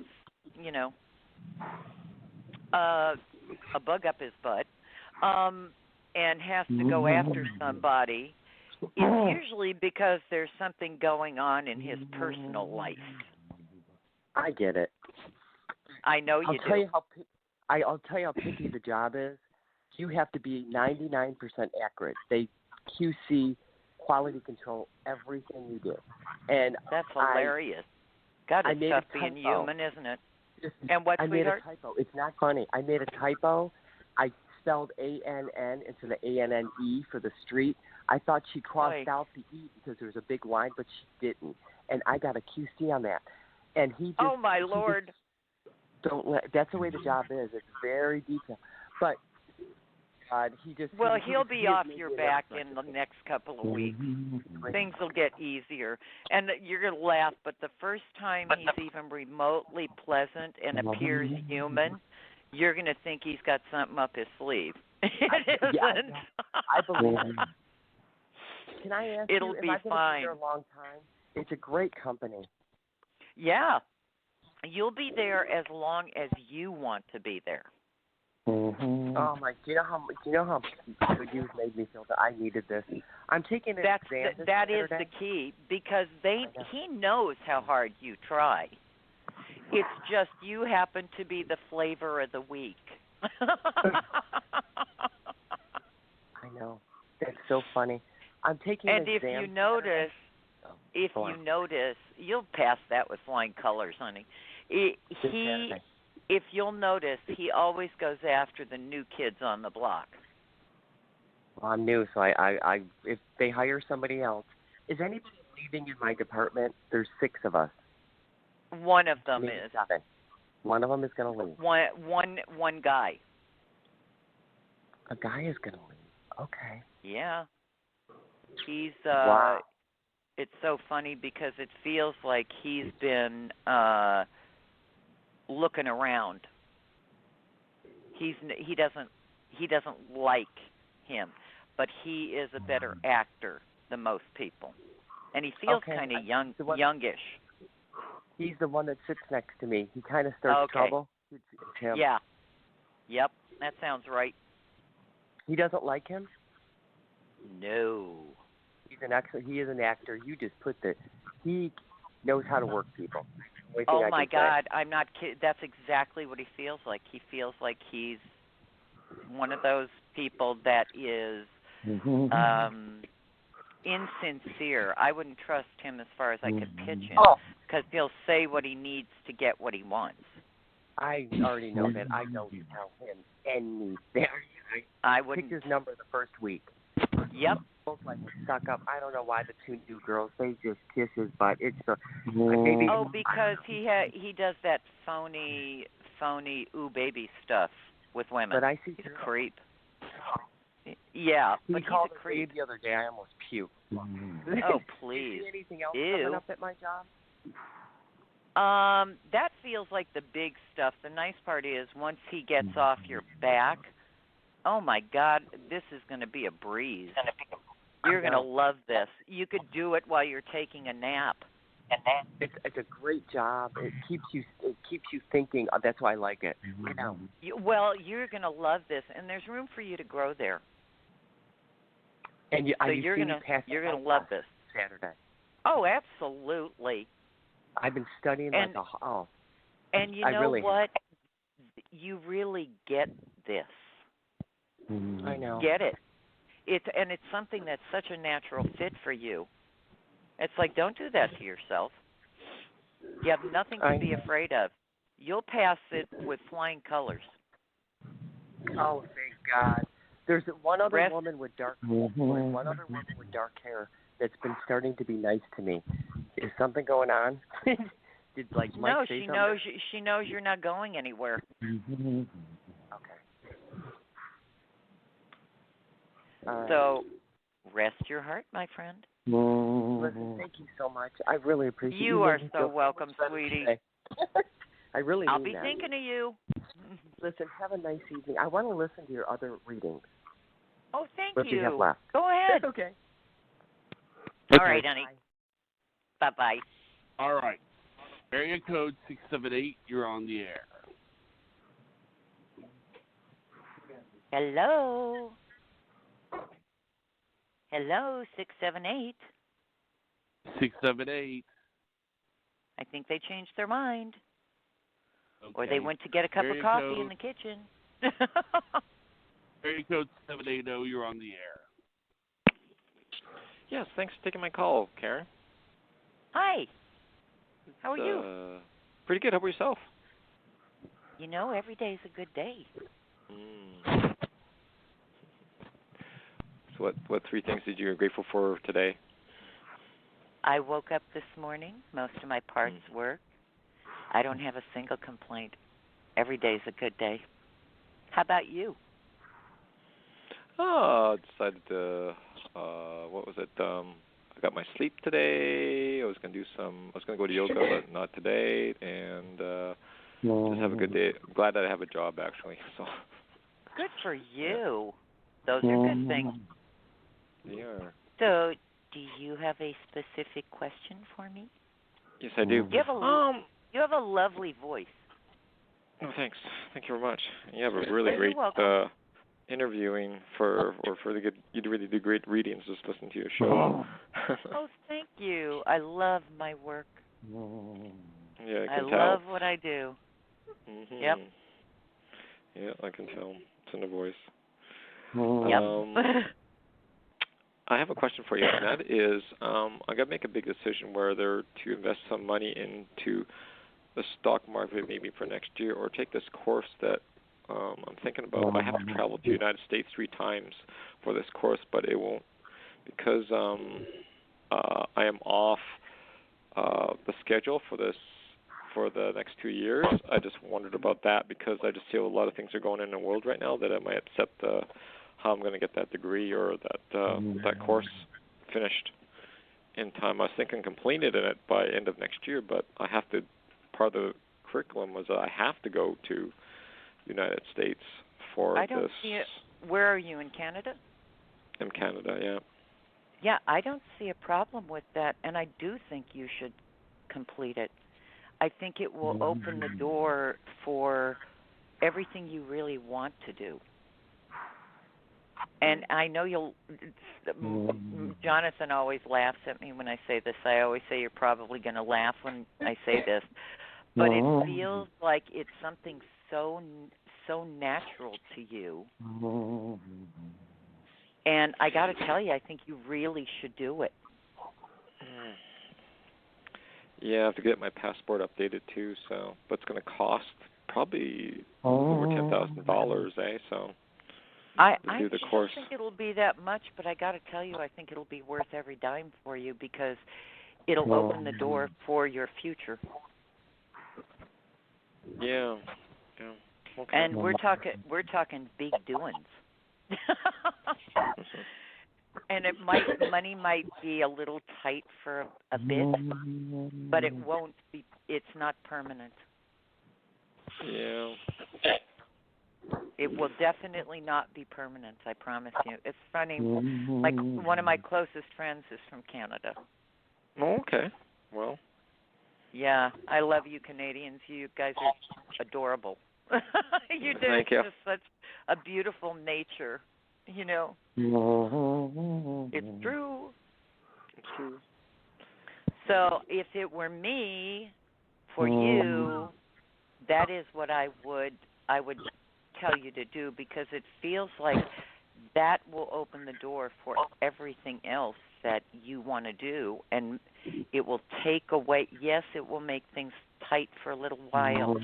Speaker 5: a bug up his butt, and has to go after somebody, it's usually because there's something going on in his personal life.
Speaker 7: I get it.
Speaker 5: I know you do.
Speaker 7: I'll tell you how picky the job is. You have to be 99% accurate. They QC, quality control, everything you do. And
Speaker 5: that's hilarious. God, it's tough being human, isn't it? And what, sweetheart?
Speaker 7: I made a typo. It's not funny. I made a typo. I spelled A-N-N instead of A-N-N-E for the street. I thought she crossed out the E because there was a big line, but she didn't. And I got a QC on that. And he just...
Speaker 5: Oh, my Lord.
Speaker 7: That's the way the job is. It's very detailed. But...
Speaker 5: he'll be off your back in the next couple of weeks. Things will get easier. And you're going to laugh, but the first time he's even remotely pleasant and appears human, you're going to think he's got something up his sleeve. It isn't.
Speaker 7: I believe it. Can I ask
Speaker 5: It'll
Speaker 7: you,
Speaker 5: be
Speaker 7: am I
Speaker 5: fine.
Speaker 7: Be there a long time? It's a great company.
Speaker 5: Yeah. You'll be there as long as you want to be there.
Speaker 7: Oh my! Do you know how good you've made me feel that I needed this? I'm taking an exam.
Speaker 5: That is the key because he knows how hard you try. It's just you happen to be the flavor of the week.
Speaker 7: I know. That's so funny. I'm taking an exam.
Speaker 5: And if you notice, you'll pass that with flying colors, honey. If you'll notice, he always goes after the new kids on the block.
Speaker 7: Well, I'm new, so I if they hire somebody else, is anybody leaving in my department? There's 6 of us.
Speaker 5: One of them is.
Speaker 7: 7. One of them is going to leave.
Speaker 5: One guy.
Speaker 7: A guy is going to leave. Okay.
Speaker 5: Yeah. He's
Speaker 7: wow.
Speaker 5: It's so funny because it feels like he's been looking around. He doesn't like him, but he is a better actor than most people, and he feels kind of youngish.
Speaker 7: He's the one that sits next to me. He kind of starts trouble. It's him.
Speaker 5: Yeah. Yep. That sounds right.
Speaker 7: He doesn't like him?
Speaker 5: No.
Speaker 7: He is an actor. You just put he knows how to work people.
Speaker 5: Oh my God, I'm not kidding. That's exactly what he feels like. He feels like he's one of those people that is insincere. I wouldn't trust him as far as I could pitch him because he'll say what he needs to get what he wants.
Speaker 7: I already know that. I don't tell him anything.
Speaker 5: I wouldn't.
Speaker 7: Pick his number the first week.
Speaker 5: Yep.
Speaker 7: Both like stuck up. I don't know why the 2 new girls, they just kiss his butt. It's
Speaker 5: because he does that phony ooh baby stuff with women.
Speaker 7: But I see
Speaker 5: he's a creep. Yeah, but he's a creep.
Speaker 7: The other day, I almost puked.
Speaker 5: Oh please.
Speaker 7: Is anything else coming up at my job?
Speaker 5: That feels like the big stuff. The nice part is once he gets off your back, oh my God, this is going to be a breeze. You're going to love this. You could do it while you're taking a nap.
Speaker 7: It's a great job. It keeps you thinking. That's why I like it. You know.
Speaker 5: Well, you're going to love this, and there's room for you to grow there.
Speaker 7: And
Speaker 5: you're going to love this
Speaker 7: Saturday.
Speaker 5: Oh, absolutely.
Speaker 7: I've been studying
Speaker 5: and you know what? You really get this.
Speaker 7: I know.
Speaker 5: Get it. It's something that's such a natural fit for you. It's like, don't do that to yourself. You have nothing to be afraid of. You'll pass it with flying colors.
Speaker 7: Oh, thank God. There's one other woman with dark hair that's been starting to be nice to me. Is something going on? Did Mike say something?
Speaker 5: No, she knows you're not going anywhere.
Speaker 7: Okay.
Speaker 5: So, rest your heart, my friend.
Speaker 7: Listen, thank you so much. I really appreciate it.
Speaker 5: You are so welcome, sweetie.
Speaker 7: I really
Speaker 5: I'll
Speaker 7: mean
Speaker 5: be
Speaker 7: that.
Speaker 5: thinking of you.
Speaker 7: Listen, have a nice evening. I want to listen to your other readings.
Speaker 5: Oh, thank
Speaker 7: you. You have left.
Speaker 5: Go ahead.
Speaker 7: Okay.
Speaker 5: All right, honey. Bye-bye.
Speaker 2: All right. Area code 678, you're on the air.
Speaker 5: Hello. Hello, 678.
Speaker 2: 678.
Speaker 5: I think they changed their mind.
Speaker 2: Okay.
Speaker 5: Or they went to get a cup of coffee in the kitchen.
Speaker 2: Area code 780, you're on the air.
Speaker 8: Yes, thanks for taking my call, Karen.
Speaker 5: Hi. How are you?
Speaker 8: Pretty good. How about yourself?
Speaker 5: You know, every day is a good day.
Speaker 8: So what three things did you grateful for today?
Speaker 5: I woke up this morning. Most of my parts work. I don't have a single complaint. Every day is a good day. How about you?
Speaker 8: Oh, I decided to, what was it? I got my sleep today. I was going to go to yoga, but not today. And just have a good day. I'm glad that I have a job, actually. So.
Speaker 5: Good for you. Those are good things.
Speaker 8: They are.
Speaker 5: So, do you have a specific question for me?
Speaker 8: Yes, I do.
Speaker 5: You have a lovely voice.
Speaker 8: Oh, thanks. Thank you very much. You have a really great interviewing you really do great readings just listening to your show.
Speaker 5: Oh, thank you. I love my work.
Speaker 8: Yeah, I can
Speaker 5: tell. Love what I do.
Speaker 8: Mm-hmm.
Speaker 5: Yep.
Speaker 8: Yeah, I can tell. It's in the voice.
Speaker 5: Yep.
Speaker 8: I have a question for you, and that is, I got to make a big decision whether to invest some money into the stock market maybe for next year, or take this course that I'm thinking about. I have to travel to the United States 3 times for this course, but it won't, because I am off the schedule for the next 2 years. I just wondered about that because I just feel a lot of things are going in the world right now that I might upset how I'm going to get that degree or that course finished in time. I was thinking completed in it by end of next year, but I have to. Part of the curriculum was that I have to go to the United States for this.
Speaker 5: I don't see it. Where are you, in Canada?
Speaker 8: In Canada, yeah.
Speaker 5: Yeah, I don't see a problem with that, and I do think you should complete it. I think it will open the door for everything you really want to do. And I know Jonathan always laughs at me when I say this. I always say you're probably going to laugh when I say this. But it feels like it's something so natural to you. And I got to tell you, I think you really should do it.
Speaker 8: Yeah, I have to get my passport updated too, but it's going to cost probably over $10,000, So
Speaker 5: I
Speaker 8: do the
Speaker 5: don't
Speaker 8: course.
Speaker 5: think it'll be that much, but I got to tell you, I think it'll be worth every dime for you because it'll open the door for your future.
Speaker 8: Yeah. Okay.
Speaker 5: And we're talking big doings. And money might be a little tight for a bit, but it won't be. It's not permanent.
Speaker 8: Yeah.
Speaker 5: It will definitely not be permanent, I promise you. It's funny. Like one of my closest friends is from Canada.
Speaker 8: Oh, okay. Well.
Speaker 5: Yeah, I love you Canadians. You guys are adorable. You do.
Speaker 8: Thank you.
Speaker 5: Just such a beautiful nature, you know. It's true.
Speaker 8: It's true.
Speaker 5: So if it were me, for you, that is what I would tell you to do, because it feels like that will open the door for everything else that you want to do, and it will take away. Yes, it will make things tight for a little while,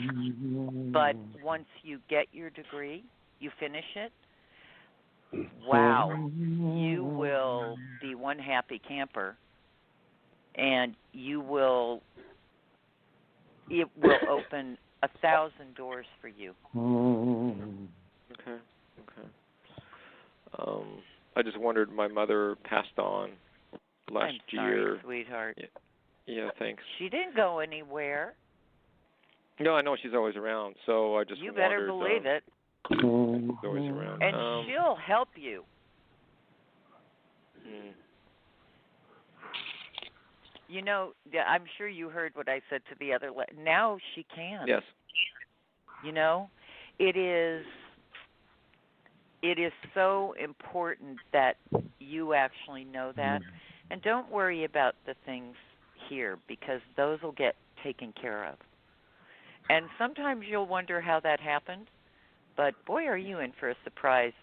Speaker 5: but once you get your degree, you finish it, wow, you will be one happy camper, and it will open 1,000 doors for you.
Speaker 8: Okay. I just wondered, my mother passed on last year.
Speaker 5: I'm sorry, sweetheart.
Speaker 8: Yeah, thanks.
Speaker 5: She didn't go anywhere.
Speaker 8: No, I know she's always around, so I just
Speaker 5: You
Speaker 8: wondered.
Speaker 5: better believe it.
Speaker 8: She's always around.
Speaker 5: And she'll help you. You know, I'm sure you heard what I said to the other. Now she can.
Speaker 8: Yes.
Speaker 5: You know, it is. it is so important that you actually know that. And don't worry about the things here because those will get taken care of. And sometimes you'll wonder how that happened, but boy, are you in for a surprise.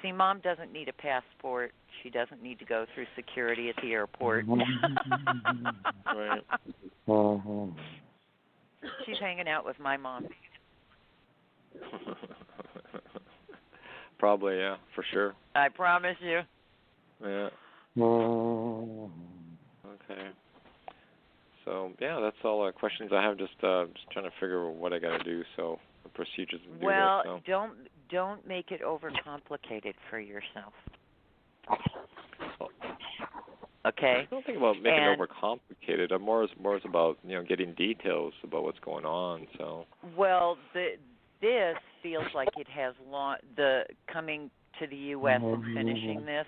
Speaker 5: See, Mom doesn't need a passport. She doesn't need to go through security at the airport.
Speaker 8: Right.
Speaker 5: She's hanging out with my mom.
Speaker 8: Probably, yeah, for sure.
Speaker 5: I promise you.
Speaker 8: Yeah. Okay. So yeah, that's all the questions I have. Just trying to figure out what I got to do. So the procedures to do
Speaker 5: Well,
Speaker 8: this.
Speaker 5: don't make it overcomplicated for yourself. Okay.
Speaker 8: I don't think about making it overcomplicated. I'm more about getting details about what's going on. So.
Speaker 5: Well, this feels like it has the coming to the U.S. and finishing this.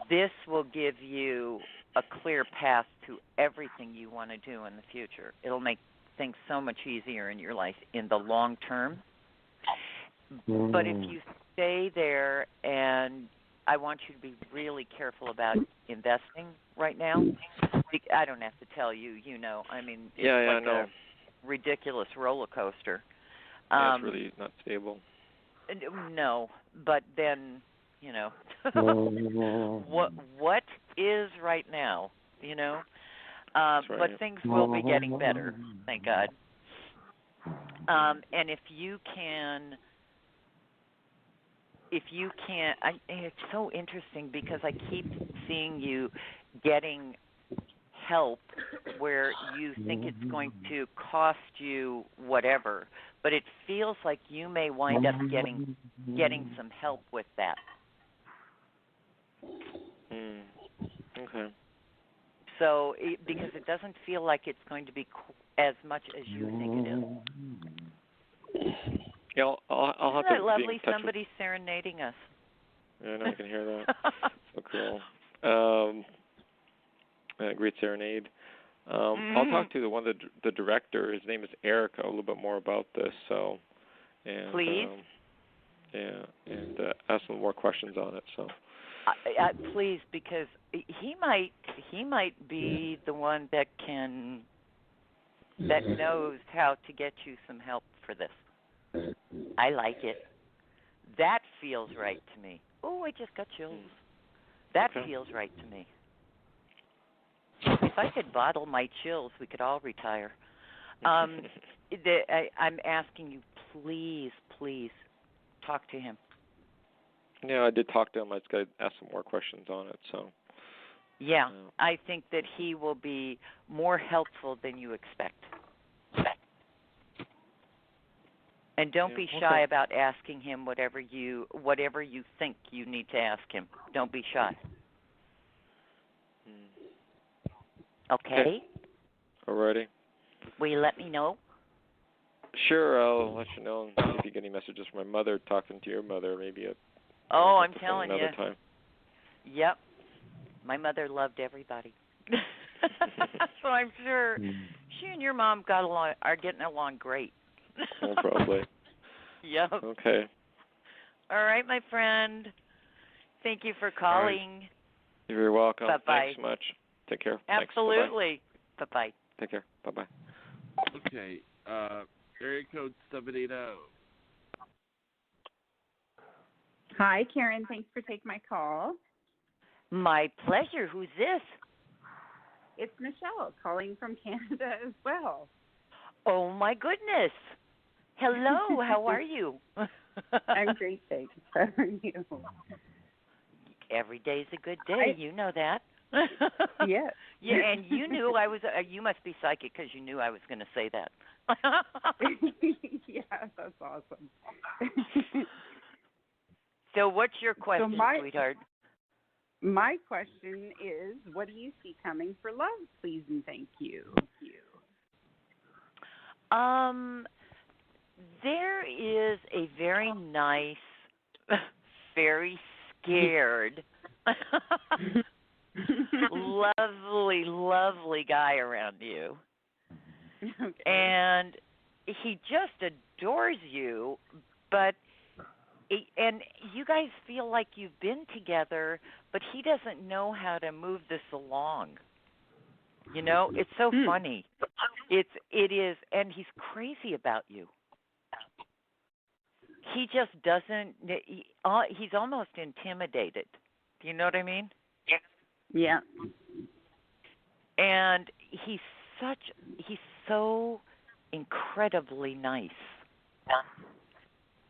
Speaker 5: This will give you a clear path to everything you want to do in the future. It'll make things so much easier in your life in the long term. But if you stay there, and I want you to be really careful about investing right now. I don't have to tell you, I mean, it's
Speaker 8: I
Speaker 5: like
Speaker 8: know.
Speaker 5: a ridiculous roller coaster.
Speaker 8: Yeah, it's really not stable.
Speaker 5: No, but then, what is right now,
Speaker 8: Right.
Speaker 5: but things will be getting better, thank God. And if you can, it's so interesting because I keep seeing you getting help where you think it's going to cost you whatever, but it feels like you may wind up getting some help with that.
Speaker 8: Okay.
Speaker 5: So, because it doesn't feel like it's going to be as much as you think it is.
Speaker 8: Yeah, I'll have to.
Speaker 5: Isn't that lovely? Somebody serenading us.
Speaker 8: Yeah, I know, I can hear that. So cool. Great serenade. I'll talk to the director. His name is Eric. A little bit more about this. So, and
Speaker 5: please.
Speaker 8: And ask some more questions on it. So.
Speaker 5: Please, because he might be the one that knows how to get you some help for this. I like it. That feels right to me. Oh, I just got chills. That feels right to me. If I could bottle my chills, we could all retire. I'm asking you, please talk to him.
Speaker 8: Yeah, I did talk to him. I just got to ask some more questions on it. So.
Speaker 5: Yeah, I think that he will be more helpful than you expect. And don't be shy about asking him whatever you think you need to ask him. Don't be shy. Okay?
Speaker 8: Alrighty.
Speaker 5: Will you let me know?
Speaker 8: Sure, I'll let you know. And see if you get any messages from my mother talking to your mother, maybe at
Speaker 5: I'm telling
Speaker 8: another time.
Speaker 5: Yep. My mother loved everybody. So I'm sure she and your mom are getting along great.
Speaker 8: Oh, probably.
Speaker 5: Yep.
Speaker 8: Okay.
Speaker 5: All right, my friend. Thank you for calling.
Speaker 8: Right. You're very welcome.
Speaker 5: Bye-bye.
Speaker 8: Thanks so much. Take care.
Speaker 5: Absolutely.
Speaker 8: Thanks.
Speaker 5: Bye-bye.
Speaker 8: Take care. Bye-bye.
Speaker 2: Okay. Area code 780.
Speaker 9: Hi, Karen. Thanks for taking my call.
Speaker 5: My pleasure. Who's this?
Speaker 9: It's Michelle calling from Canada as well.
Speaker 5: Oh, my goodness. Hello. How are you?
Speaker 9: I'm great, thanks. How are you?
Speaker 5: Every day's a good day. You know that.
Speaker 9: Yes.
Speaker 5: Yeah, and you knew I was. You must be psychic because you knew I was going to say that.
Speaker 9: Yeah, that's awesome.
Speaker 5: So, what's your question, sweetheart?
Speaker 9: My question is, what do you see coming for love, please and thank you?
Speaker 5: There is a very nice, very scared, lovely guy around you.
Speaker 9: Okay.
Speaker 5: And he just adores you, but and you guys feel like you've been together, but he doesn't know how to move this along. You know, it's so funny. It is, and he's crazy about you. He just doesn't. He's almost intimidated. Do you know what I mean?
Speaker 9: Yeah.
Speaker 5: And he's so incredibly nice.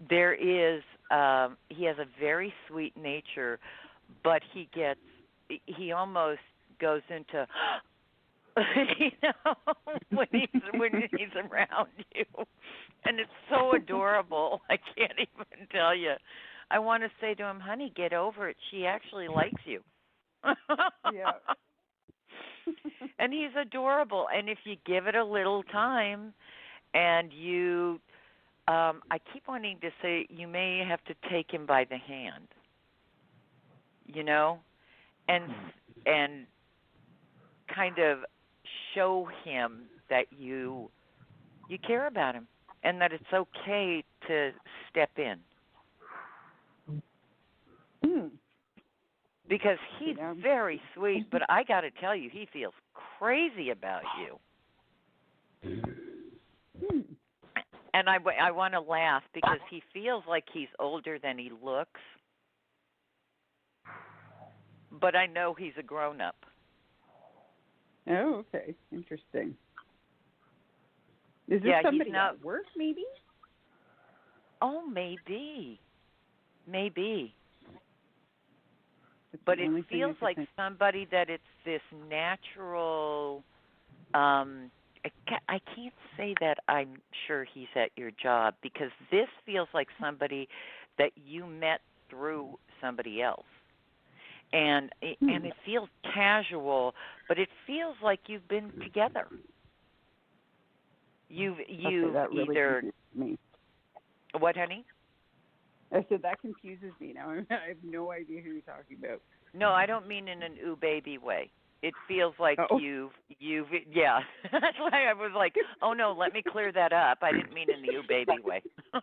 Speaker 5: There is he has a very sweet nature, but he almost goes into you know when he's around you, and it's so adorable. I can't even tell you. I want to say to him, honey, get over it. She actually likes you.
Speaker 9: Yeah.
Speaker 5: And he's adorable. And if you give it a little time, and you, I keep wanting to say, you may have to take him by the hand, you know, and kind of show him that you care about him, and that it's okay to step in. Because he's very sweet, but I got to tell you, he feels crazy about you. And I want to laugh because he feels like he's older than he looks, but I know he's a grown-up.
Speaker 9: Oh, okay. Interesting. Is this somebody at work, maybe?
Speaker 5: Oh, maybe. But it feels like somebody that it's this natural. I can't say that I'm sure he's at your job, because this feels like somebody that you met through somebody else, and it feels casual, but it feels like you've been together. You've
Speaker 9: that really
Speaker 5: either
Speaker 9: confuses me.
Speaker 5: What, honey?
Speaker 9: I said that confuses me now. I have no idea who you're talking about.
Speaker 5: No, I don't mean in an ooh baby way. It feels like you've yeah. That's why I was like, oh no, let me clear that up. I didn't mean in the ooh baby way.
Speaker 9: Oh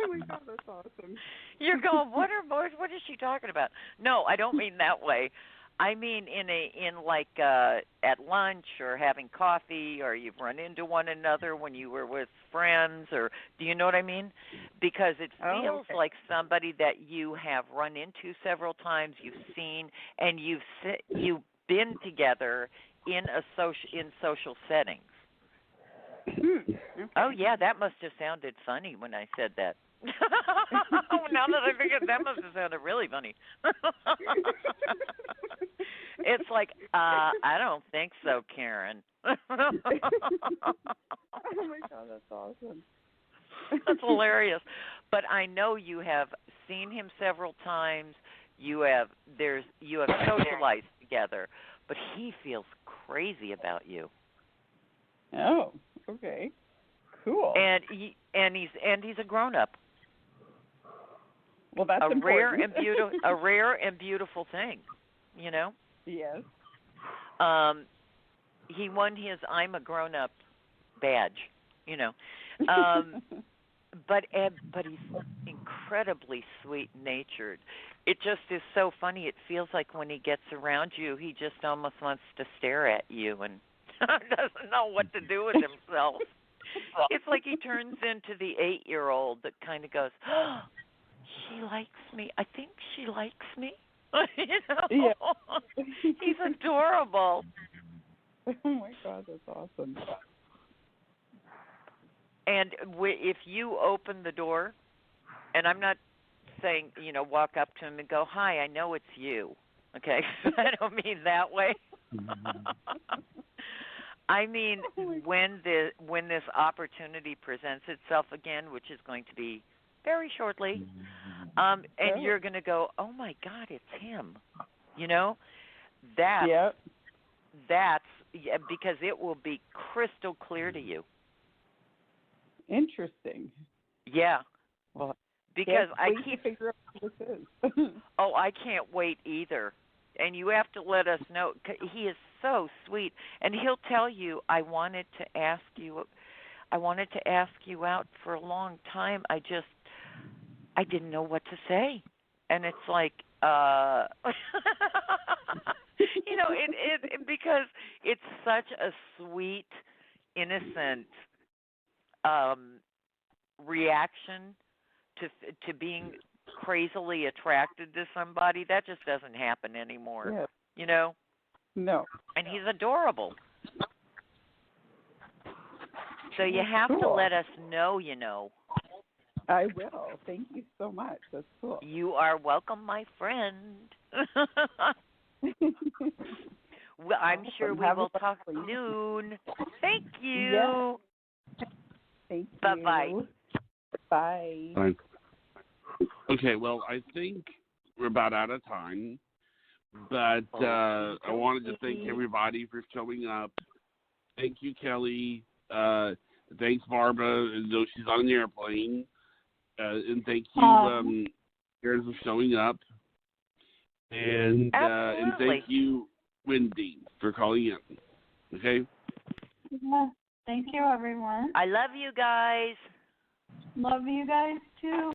Speaker 9: my God, that's awesome.
Speaker 5: You're going, what is she talking about? No, I don't mean that way. I mean in at lunch or having coffee, or you've run into one another when you were with friends, or do you know what I mean? Because it feels like somebody that you have run into several times, you've seen, and you've been together in social settings.
Speaker 9: Okay.
Speaker 5: Oh yeah, that must have sounded funny when I said that. Now that I think that must have sounded really funny. It's like, I don't think so, Karen.
Speaker 9: Oh my God, that's awesome.
Speaker 5: That's hilarious. But I know you have seen him several times. You have socialized together, but he feels crazy about you.
Speaker 9: Oh, okay. Cool.
Speaker 5: And he's a grown-up.
Speaker 9: Well, that's important.
Speaker 5: A rare and beautiful thing, you know?
Speaker 9: Yes.
Speaker 5: He won his I'm a grown-up badge, you know. But he's incredibly sweet-natured. It just is so funny. It feels like when he gets around you, he just almost wants to stare at you and doesn't know what to do with himself. It's like he turns into the 8-year-old that kind of goes, oh, she likes me. I think she likes me. You know?
Speaker 9: Yeah.
Speaker 5: He's adorable.
Speaker 9: Oh my God, that's awesome.
Speaker 5: And if you open the door, and I'm not saying, walk up to him and go, hi, I know it's you. Okay? I don't mean that way. I mean, when this opportunity presents itself again, which is going to be very shortly, and you're going to go, oh my God, it's him. You know, that's because it will be crystal clear to you.
Speaker 9: Interesting.
Speaker 5: Yeah.
Speaker 9: Well,
Speaker 5: because I
Speaker 9: keep figure out what this is.
Speaker 5: Oh, I can't wait either. And you have to let us know. He is so sweet, and he'll tell you, I wanted to ask you out for a long time. I didn't know what to say. And it's like, you know, it because it's such a sweet, innocent reaction to being crazily attracted to somebody. That just doesn't happen anymore.
Speaker 9: Yeah.
Speaker 5: You know?
Speaker 9: No.
Speaker 5: And he's adorable. So you have to
Speaker 9: Cool.
Speaker 5: let us know, you know.
Speaker 9: I will. Thank you so much. That's cool.
Speaker 5: You are welcome, my friend. Well, I'm sure we will talk noon. Thank you.
Speaker 9: Yes. Thank you.
Speaker 5: Bye-bye.
Speaker 9: Bye.
Speaker 2: Fine. Okay, well, I think we're about out of time, but I wanted to thank everybody for showing up. Thank you, Kelly. Thanks, Barbara, though she's on an airplane. And thank you, Karen, for showing up. And thank you, Wendy, for calling in. Okay?
Speaker 4: Yeah. Thank you, everyone.
Speaker 5: I love you guys.
Speaker 4: Love you guys, too.